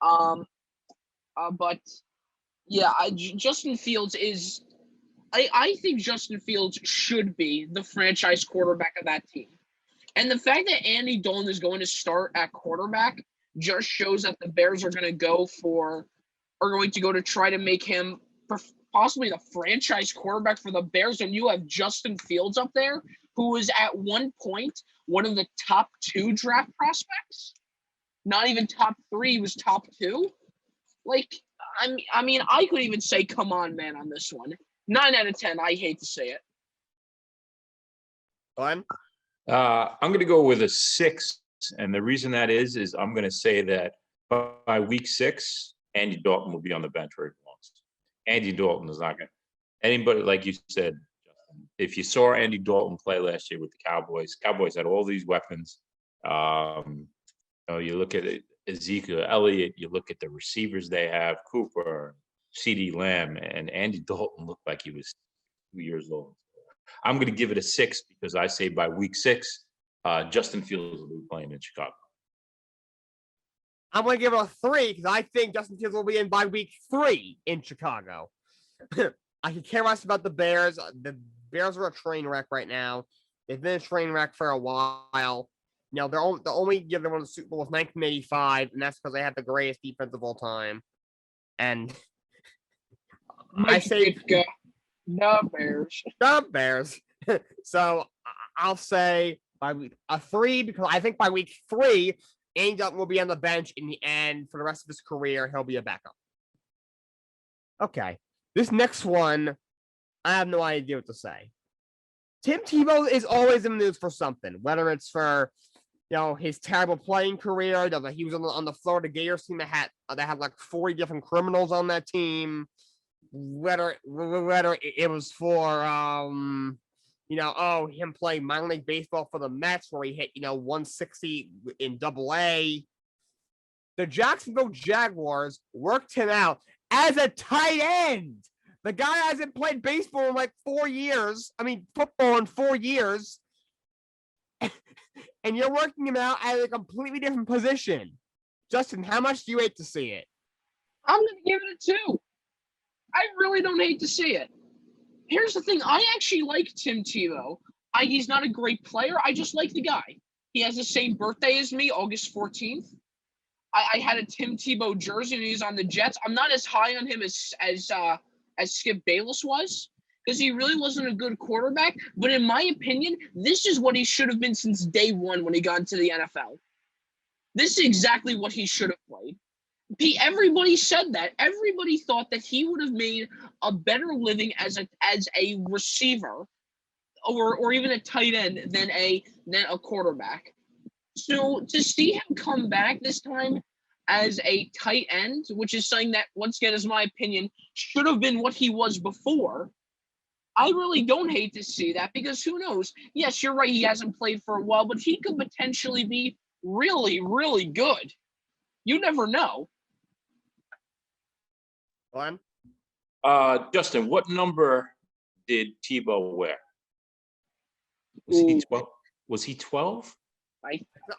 But yeah, Justin Fields is. I think Justin Fields should be the franchise quarterback of that team, and the fact that Andy Dalton is going to start at quarterback just shows that the Bears are going to go to try to make him possibly the franchise quarterback for the Bears. And you have Justin Fields up there, who was at one point one of the top 2 draft prospects. Not even top 3, he was top 2. Like, I mean, I could even say, come on, man, on this one. 9 out of 10. I hate to say it. Glenn? I'm going to go with a 6. And the reason that is I'm going to say that by week 6, Andy Dalton will be on the bench where he belongs. Andy Dalton is not going to. Anybody, like you said, Justin, if you saw Andy Dalton play last year with the Cowboys had all these weapons. You look at it, Ezekiel Elliott, you look at the receivers they have, Cooper, CeeDee Lamb, and Andy Dalton looked like he was 2 years old. I'm going to give it a 6 because I say by week 6, Justin Fields will be playing in Chicago. I'm going to give it a 3 because I think Justin Fields will be in by week 3 in Chicago. I can care less about the Bears. The Bears are a train wreck right now. They've been a train wreck for a while. You know, the only year they won the Super Bowl was 1985, and that's because they had the greatest defense of all time. And I say the Bears. The Bears. So I'll say by a 3 because I think by week 3, Andy Dalton will be on the bench in the end for the rest of his career. He'll be a backup. Okay. This next one, I have no idea what to say. Tim Tebow is always in the news for something, whether it's for his terrible playing career. He was on the Florida Gators team that had like 40 different criminals on that team. Whether it was for him playing minor league baseball for the Mets where he hit 160 in Double-A. The Jacksonville Jaguars worked him out as a tight end. The guy hasn't played baseball in like 4 years. I mean, football in 4 years. And you're working him out at a completely different position. Justin, how much do you hate to see it? I'm going to give it a 2. I really don't hate to see it. Here's the thing. I actually like Tim Tebow. He's not a great player. I just like the guy. He has the same birthday as me, August 14th. I had a Tim Tebow jersey and he's on the Jets. I'm not as high on him as Skip Bayless was, because he really wasn't a good quarterback. But in my opinion, this is what he should have been since day one when he got into the NFL. This is exactly what he should have played. Everybody said that. Everybody thought that he would have made a better living as a receiver or even a tight end than a quarterback. So to see him come back this time as a tight end, which is something that, once again, is my opinion, should have been what he was before, I really don't hate to see that, because who knows? Yes, you're right, he hasn't played for a while, but he could potentially be really, really good. You never know. Glenn? Justin, what number did Tebow wear? Was he 12?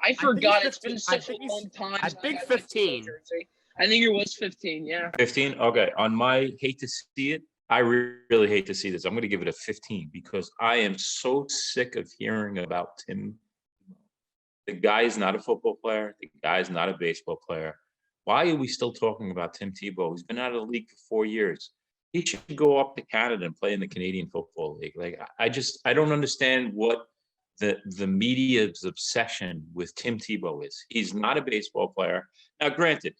I forgot. It's been such a long time. I think 15. I think it was 15, yeah. 15? Okay. On my hate to see it, I really hate to see this. I'm going to give it a 15 because I am so sick of hearing about Tim. The guy is not a football player. The guy is not a baseball player. Why are we still talking about Tim Tebow? He's been out of the league for 4 years. He should go up to Canada and play in the Canadian Football League. Like, I don't understand what the media's obsession with Tim Tebow is. He's not a baseball player. Now, granted,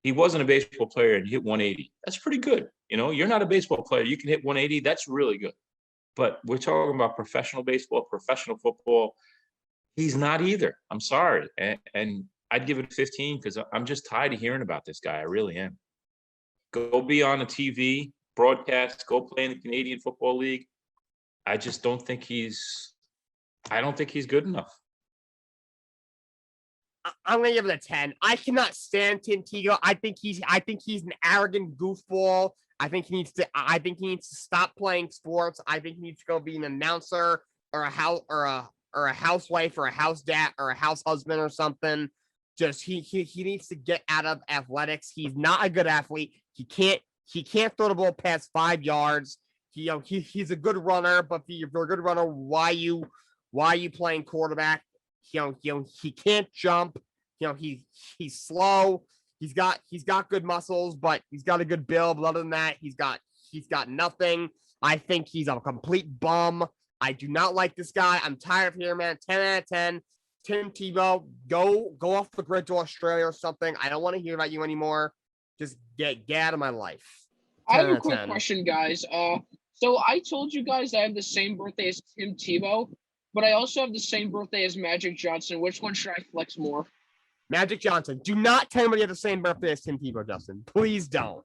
he wasn't a baseball player and hit 180. That's pretty good. You're not a baseball player. You can hit 180. That's really good. But we're talking about professional baseball, professional football. He's not either. I'm sorry. And I'd give it 15 because I'm just tired of hearing about this guy. I really am. Go be on the TV broadcast. Go play in the Canadian Football League. I just don't think he's good enough. I'm gonna give it a 10. I cannot stand Tim Tebow. I think he's an arrogant goofball. I think he needs to stop playing sports. I think he needs to go be an announcer or a housewife or a house dad or a house husband or something. Just he needs to get out of athletics. He's not a good athlete. He can't throw the ball past 5 yards. He's a good runner, but if you're a good runner, why are you playing quarterback? He can't jump. He's slow. He's got good muscles, but he's got a good build. But other than that, he's got nothing. I think he's a complete bum. I do not like this guy. I'm tired of hearing, man. 10 out of 10. Tim Tebow, go off the grid to Australia or something. I don't want to hear about you anymore. Just get out of my life. I have a quick question, guys. So I told you guys I have the same birthday as Tim Tebow, but I also have the same birthday as Magic Johnson. Which one should I flex more? Magic Johnson. Do not tell me you have the same birthday as Tim Tebow, Justin. Please don't.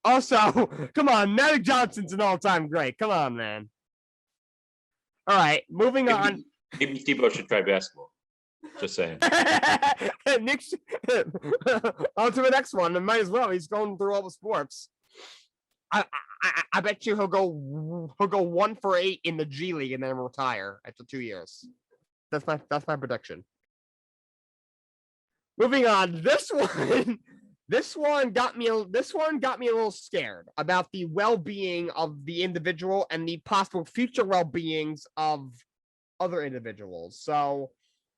Also, come on, Magic Johnson's an all-time great. Come on, man. All right, moving on. Maybe Tebow should try basketball. Just saying. Nick, on to the next one. And might as well. He's going through all the sports. I bet you he'll go 1 for 8 in the G League and then retire after 2 years. That's my prediction. Moving on. This one got me a little scared about the well-being of the individual and the possible future well-beings of other individuals. So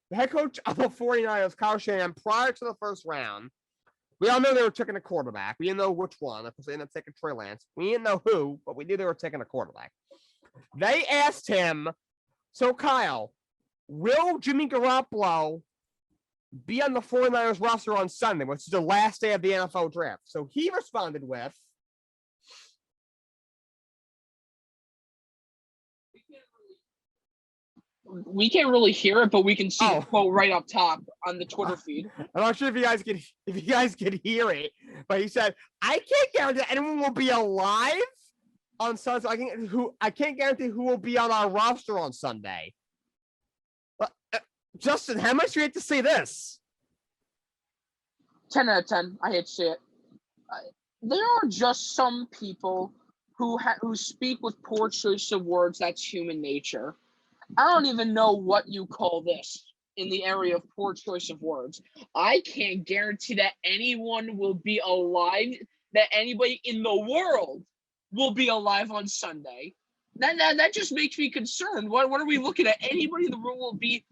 the head coach of the 49ers, Kyle Shanahan, prior to the first round, we all know they were taking a quarterback. We didn't know which one. Of course, they ended up taking Trey Lance. We didn't know who, but we knew they were taking a quarterback. They asked him, so Kyle, will Jimmy Garoppolo be on the 49ers roster on Sunday, which is the last day of the NFL draft? So he responded with, we can't really hear it, but we can see the quote right up top on the Twitter feed. I'm not sure if you guys can hear it, but he said, "I can't guarantee anyone will be alive on Sunday. I can't guarantee who will be on our roster on Sunday." Justin, how much do you hate to see this? 10 out of 10. I hate to see it. There are just some people who speak with poor choice of words. That's human nature. I don't even know what you call this in the area of poor choice of words. I can't guarantee that anyone will be alive, that anybody in the world will be alive on Sunday. That just makes me concerned. What are we looking at? Anybody in the world will be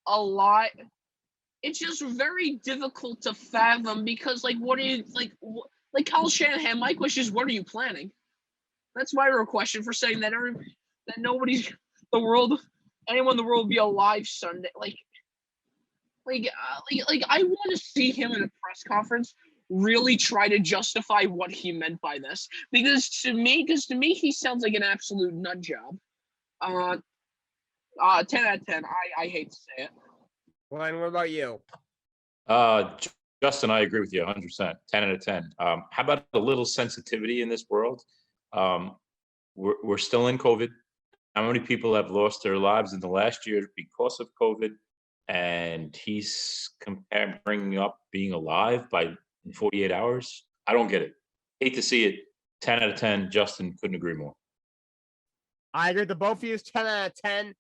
alive? It's just very difficult to fathom because, what are you, like Kyle Shanahan, my question is, what are you planning? That's my real question for saying that nobody's anyone in the world will be alive Sunday. I want to see him in a press conference really try to justify what he meant by this, because to me he sounds like an absolute nut job. 10 out of 10. I hate to say it. Ryan, what about you? Justin, I agree with you 100%. 10 out of 10. How about a little sensitivity in this world? We're still in COVID. How many people have lost their lives in the last year because of COVID? And he's bringing up being alive by 48 hours. I don't get it. Hate to see it. 10 out of 10. Justin, couldn't agree more. I agree with both of you. 10 out of 10.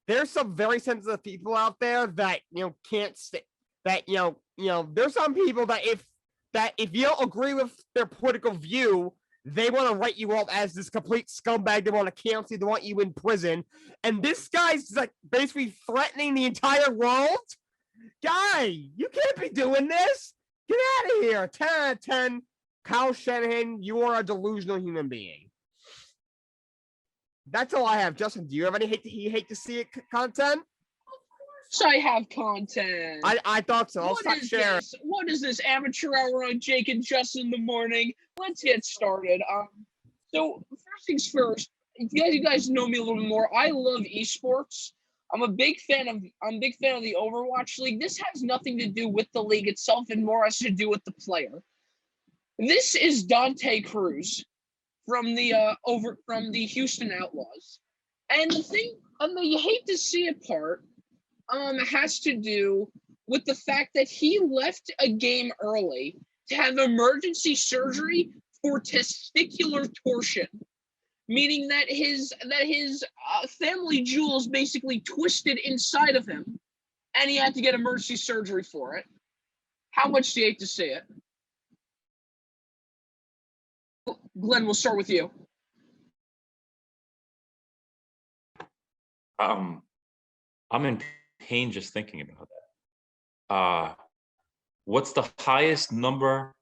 There's some very sensitive people out there that can't stay. That there's some people that if you don't agree with their political view, they want to write you off as this complete scumbag. They want to cancel you. They want you in prison. And this guy's basically threatening the entire world. Guy, you can't be doing this. Get out of here. 10 out of 10. Kyle Shanahan, you are a delusional human being. That's all I have. Justin, do you have any hate to see it content? So I have content. I thought so. I'll stop sharing. What is this amateur hour on Jake and Justin in the morning? Let's get started. So first things first, you guys know me a little bit more. I love esports. I'm a big fan of the Overwatch League. This has nothing to do with the league itself and more has to do with the player. This is Dante Cruz from the Houston Outlaws. And the thing, you hate to see it part, has to do with the fact that he left a game early to have emergency surgery for testicular torsion, meaning that his family jewels basically twisted inside of him, and he had to get emergency surgery for it. How much do you hate to see it? Glenn, we'll start with you. I'm in pain just thinking about that. What's the highest number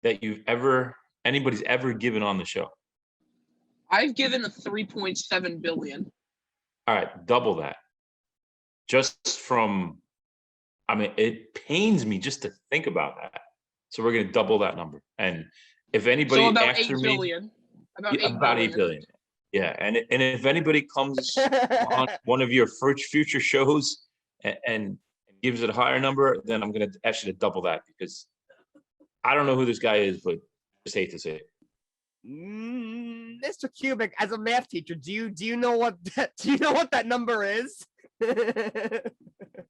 that anybody's ever given on the show? I've given a 3.7 billion. All right, double that. Just from, it pains me just to think about that. So we're going to double that number. And if anybody so about after 8 me, billion. About 8 billion. Yeah, and if anybody comes on one of your future shows and gives it a higher number, then I'm going to ask you to double that because I don't know who this guy is, but I just hate to say it. Mr. Kubik, as a math teacher, do you know what that number is?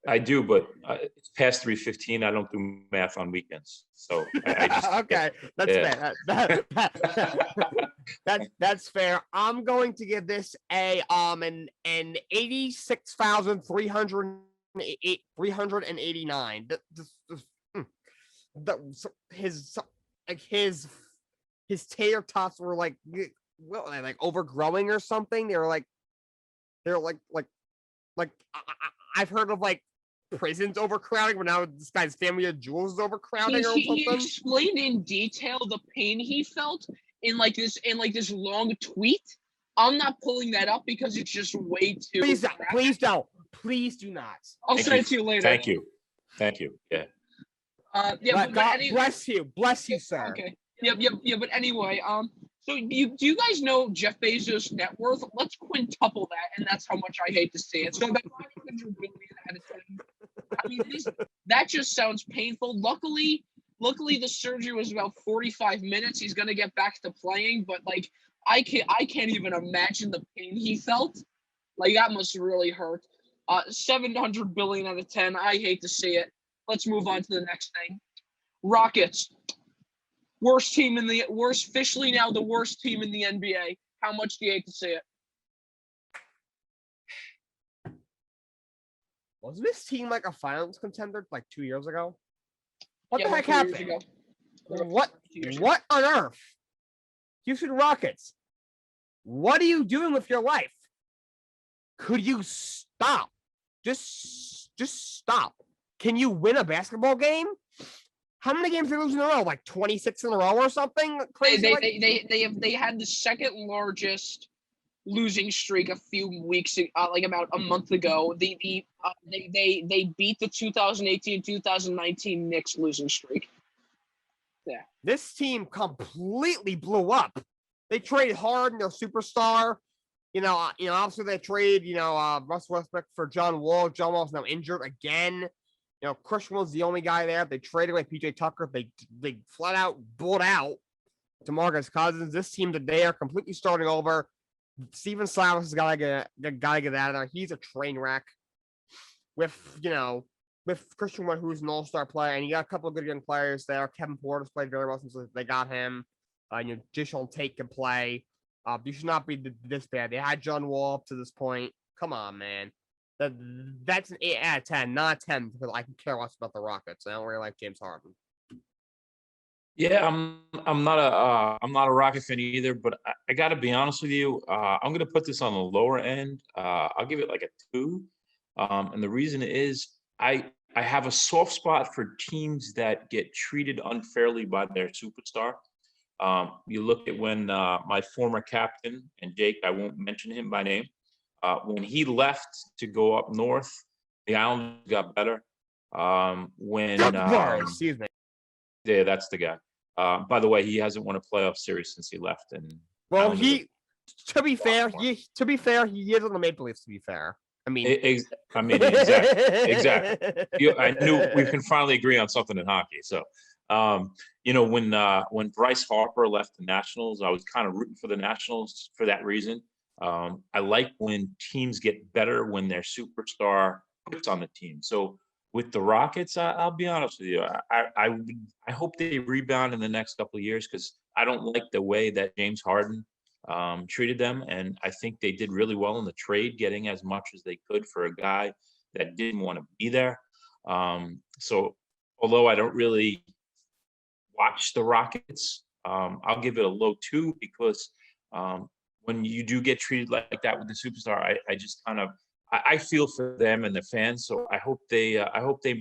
I do, but it's past 3:15. I don't do math on weekends, so I just okay. That's fair. That's fair. I'm going to give this an 86,389. His tater tots were like overgrowing or something. They're like I've heard of like prisons overcrowding, but now this guy's family of jewels is overcrowding or something. He explained in detail the pain he felt in this long tweet. I'm not pulling that up because it's just way too. Please don't. Please do not. I'll send it to you later. Thank you. Yeah. Bless you, sir. Okay. Yeah. But anyway, so do you guys know Jeff Bezos' net worth? Let's quintuple that, and that's how much I hate to see it. So about 500 billion out of 10. That just sounds painful. Luckily, the surgery was about 45 minutes. He's gonna get back to playing, but like I can't even imagine the pain he felt. Like that must really hurt. 700 billion out of 10. I hate to see it. Let's move on to the next thing. Rockets. Officially now the worst team in the NBA. How much do you hate to see it? Was this team like a finals contender like 2 years ago? What the heck happened? What on earth? Houston Rockets. What are you doing with your life? Could you stop? Just stop. Can you win a basketball game? How many games did they lose in a row? Like 26 in a row or something crazy? They had the second largest losing streak a few weeks, like about a month ago. They beat the 2018-2019 Knicks losing streak. Yeah. This team completely blew up. They traded Harden, their superstar. Obviously they trade, Russell Westbrook for John Wall. John Wall's now injured again. Christian was the only guy there. They traded away PJ Tucker. They flat out bought out DeMarcus Cousins. This team today are completely starting over. Steven Silas has got to get out of there. He's a train wreck. With Christian Wood, who's an all-star player, and you got a couple of good young players there. Kevin Porter's played very well since they got him. Jason Tate can play. You should not be this bad. They had John Wall up to this point. Come on, man. That's an 8 out of 10, not 10, because I can care less about the Rockets. I don't really like James Harden. Yeah, I'm not a Rocket fan either, but I got to be honest with you. I'm going to put this on the lower end. I'll give it like a 2. And the reason is I have a soft spot for teams that get treated unfairly by their superstar. You look at when my former captain, and Jake, I won't mention him by name, when he left to go up north, the Islanders got better. Excuse me. Yeah, that's the guy. By the way, he hasn't won a playoff series since he left. And to be fair, he is on the Maple Leafs. To be fair, I mean, exactly. I knew we can finally agree on something in hockey. So, when Bryce Harper left the Nationals, I was kind of rooting for the Nationals for that reason. I like when teams get better when their superstar puts on the team. So with the Rockets, I'll be honest with you, I hope they rebound in the next couple of years because I don't like the way that James Harden treated them. And I think they did really well in the trade, getting as much as they could for a guy that didn't want to be there. So although I don't really watch the Rockets, I'll give it a low 2 because when you do get treated like that with the superstar, I just kind of I feel for them and the fans. So I hope they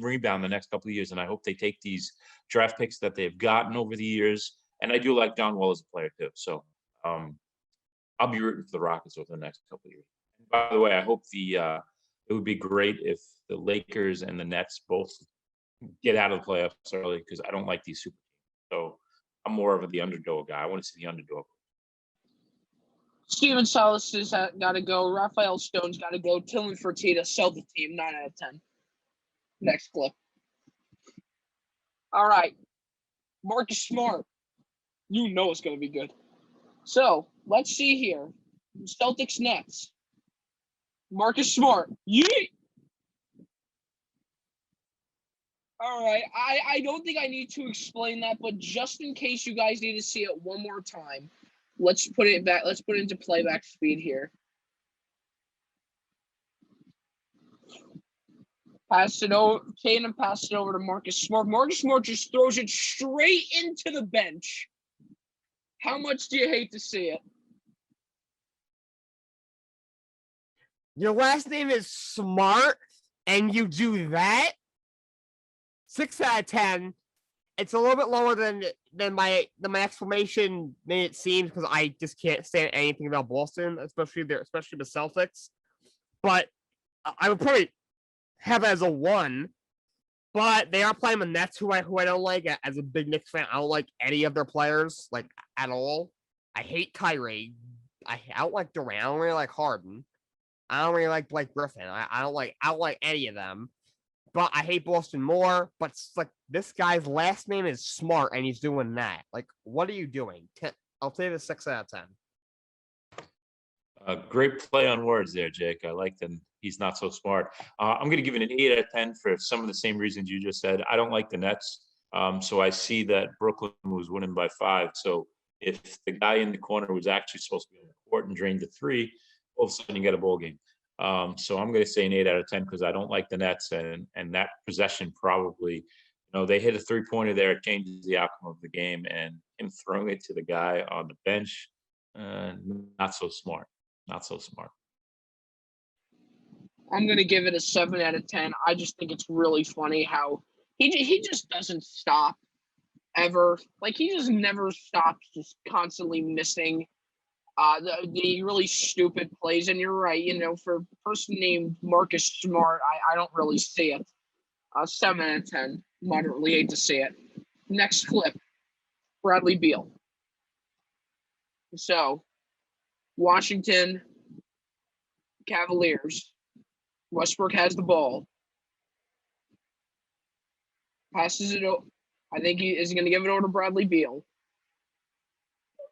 rebound the next couple of years, and I hope they take these draft picks that they've gotten over the years. And I do like John Wall as a player too. So I'll be rooting for the Rockets over the next couple of years. And by the way, I hope it would be great if the Lakers and the Nets both get out of the playoffs early because I don't like these super teams. So I'm more of the underdog guy. I want to see the underdog. Steven Salas has got to go. Raphael Stone's got to go. Tillman Fertitta, sell the team, 9 out of 10. Next clip. All right. Marcus Smart. You know it's going to be good. So, let's see here. Celtics Nets. Marcus Smart. Yeet! All right. I don't think I need to explain that, but just in case you guys need to see it one more time, let's put it back. Let's put it into playback speed here. Pass it over. Tatum passed it over to Marcus Smart. Marcus Smart just throws it straight into the bench. How much do you hate to see it? Your last name is Smart, and you do that? 6 out of 10. It's a little bit lower than my exclamation made it seem because I just can't stand anything about Boston, especially the Celtics. But I would probably have it as a 1. But they are playing the Nets, who I don't like. As a big Knicks fan, I don't like any of their players like at all. I hate Kyrie. I don't like Durant. I don't really like Harden. I don't really like Blake Griffin. I don't like any of them. But I hate Boston more. But it's like this guy's last name is Smart, and he's doing that. Like, what are you doing? I'll say the 6 out of 10. Great play on words there, Jake. I like that he's not so smart. I'm going to give it an 8 out of 10 for some of the same reasons you just said. I don't like the Nets. So I see that Brooklyn was winning by 5. So if the guy in the corner was actually supposed to be on the court and drained the 3, all of a sudden you get a ball game. So I'm going to say an 8 out of 10 because I don't like the Nets, and that possession probably, they hit a 3-pointer there. It changes the outcome of the game, and him throwing it to the guy on the bench, not so smart. Not so smart. I'm going to give it a 7 out of 10. I just think it's really funny how he just doesn't stop ever. Like, he just never stops, just constantly missing the really stupid plays. And you're right, for a person named Marcus Smart, I don't really see it. 7 out of 10. Moderately hate to see it. Next clip, Bradley Beal. So, Washington Cavaliers. Westbrook has the ball. Passes it over. I think he is going to give it over to Bradley Beal.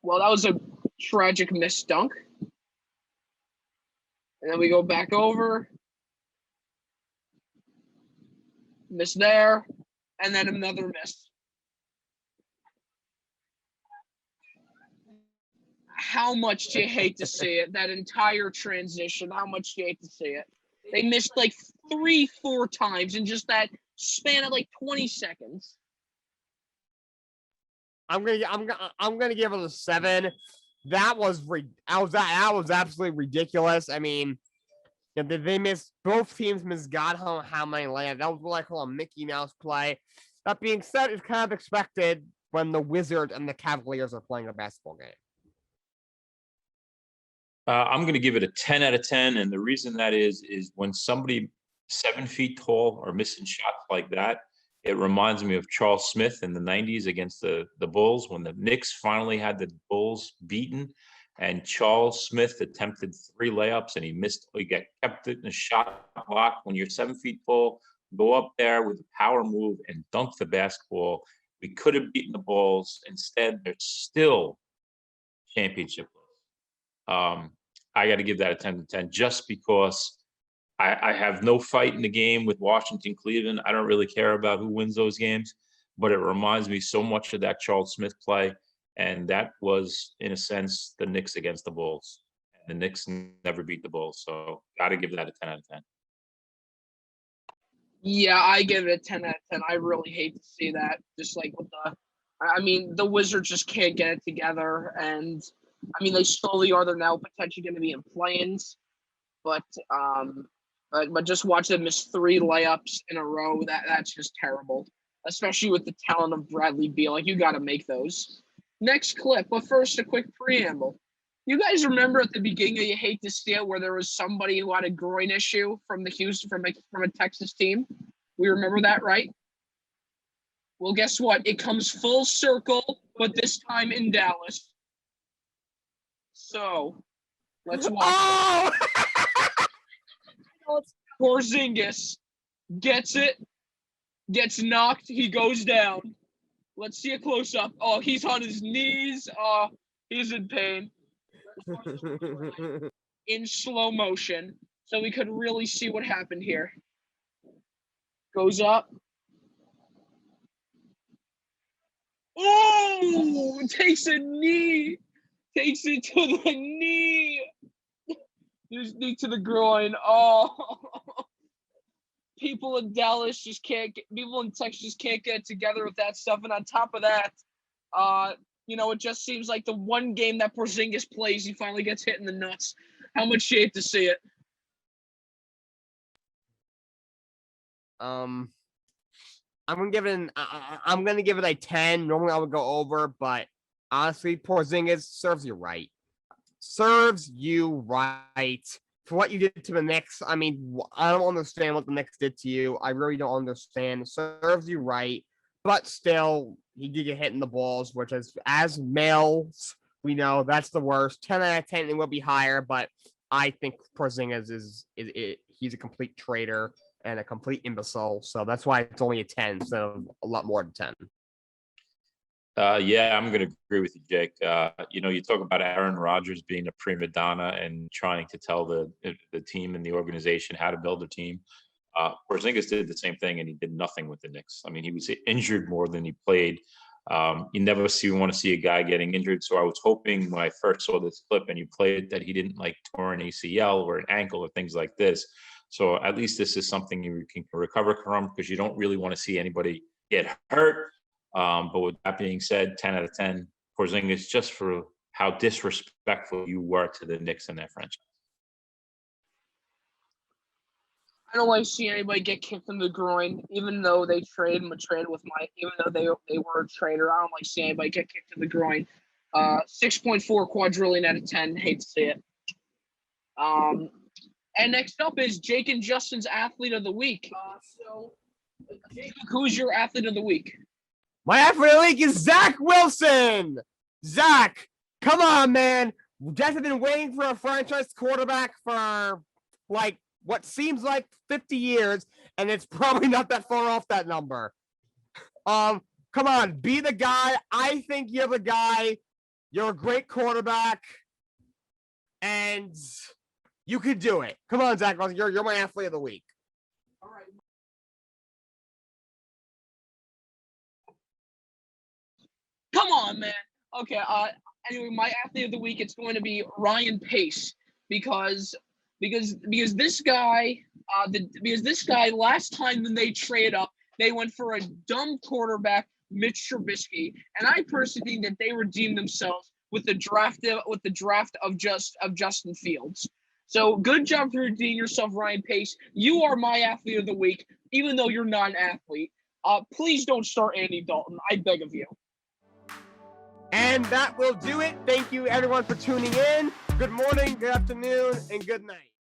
Well, that was a tragic missed dunk. And then we go back over. Miss there. And then another miss. How much do you hate to see it? That entire transition, how much do you hate to see it? They missed like 3-4 times in just that span of like 20 seconds. I'm gonna give it a 7. That was absolutely ridiculous. I mean, they missed, both teams missed God how many layups. That was what I call a Mickey Mouse play. That being said, it's kind of expected when the Wizards and the Cavaliers are playing a basketball game. I'm going to give it a 10 out of 10. And the reason that is when somebody 7 feet tall are missing shots like that, it reminds me of Charles Smith in the 90s against the Bulls when the Knicks finally had the Bulls beaten. And Charles Smith attempted 3 layups and he missed. He kept it in a shot block. When you're 7 feet tall, go up there with a power move and dunk the basketball. We could have beaten the Bulls. Instead, they're still championship. I got to give that a 10 to 10 just because I have no fight in the game with Washington, Cleveland. I don't really care about who wins those games, but it reminds me so much of that Charles Smith play. And that was, in a sense, the Knicks against the Bulls. The Knicks never beat the Bulls. So got to give that a 10 out of 10. Yeah, I give it a 10 out of 10. I really hate to see that. Just like with the Wizards just can't get it together. And I mean, they slowly are. They're now potentially going to be in play-ins. But just watch them miss 3 layups in a row. That's just terrible, especially with the talent of Bradley Beal. Like, you got to make those. Next clip, but first a quick preamble. You guys remember at the beginning of You Hate to See It where there was somebody who had a groin issue from a Texas team? We remember that, right? Well, guess what? It comes full circle, but this time in Dallas. So, let's watch. Oh! Porzingis gets it, gets knocked, he goes down. Let's see a close-up. Oh, he's on his knees. He's in pain. In slow motion, so we could really see what happened here. Goes up. Oh, takes a knee. Takes it to the knee. His knee to the groin. Oh. People in Dallas just can't get, people in Texas can't get together with that stuff. And on top of that, it just seems like the one game that Porzingis plays, he finally gets hit in the nuts. How much you hate to see it? I'm gonna give it a 10. Normally I would go over, but honestly, Porzingis serves you right. For what you did to the Knicks. I mean, I don't understand what the Knicks did to you. I really don't understand. It serves you right, but still, he did get hit in the balls, which is, as males, we know that's the worst. 10 out of 10, it will be higher, but I think Porzingis he's a complete traitor and a complete imbecile. So that's why it's only a 10 instead of a lot more than 10. Yeah, I'm going to agree with you, Jake. You talk about Aaron Rodgers being a prima donna and trying to tell the team and the organization how to build a team. Porzingis did the same thing, and he did nothing with the Knicks. I mean, he was injured more than he played. You never want to see a guy getting injured. So I was hoping when I first saw this clip and you played that he didn't tore an ACL or an ankle or things like this. So at least this is something you can recover from, because you don't really want to see anybody get hurt. But with that being said, 10 out of 10, Porzingis, just for how disrespectful you were to the Knicks and their franchise. I don't like seeing anybody get kicked in the groin, even though they even though they were a trader. I don't like seeing anybody get kicked in the groin. 6.4 quadrillion out of 10. Hate to see it. And next up is Jake and Justin's Athlete of the Week. Jake, who's your Athlete of the Week? My Athlete of the Week is Zach Wilson. Zach, come on, man. Jets have been waiting for a franchise quarterback for what seems like 50 years, and it's probably not that far off that number. Come on, be the guy. I think you're the guy. You're a great quarterback, and you could do it. Come on, Zach. You're my Athlete of the Week. All right. Come on, man. Okay. Anyway, my Athlete of the Week, it's going to be Ryan Pace, because this guy last time when they trade up, they went for a dumb quarterback, Mitch Trubisky, and I personally think that they redeemed themselves with the draft of Justin Fields. So good job to redeem yourself, Ryan Pace. You are my Athlete of the Week, even though you're not an athlete. Please don't start Andy Dalton. I beg of you. And that will do it. Thank you, everyone, for tuning in. Good morning, good afternoon, and good night.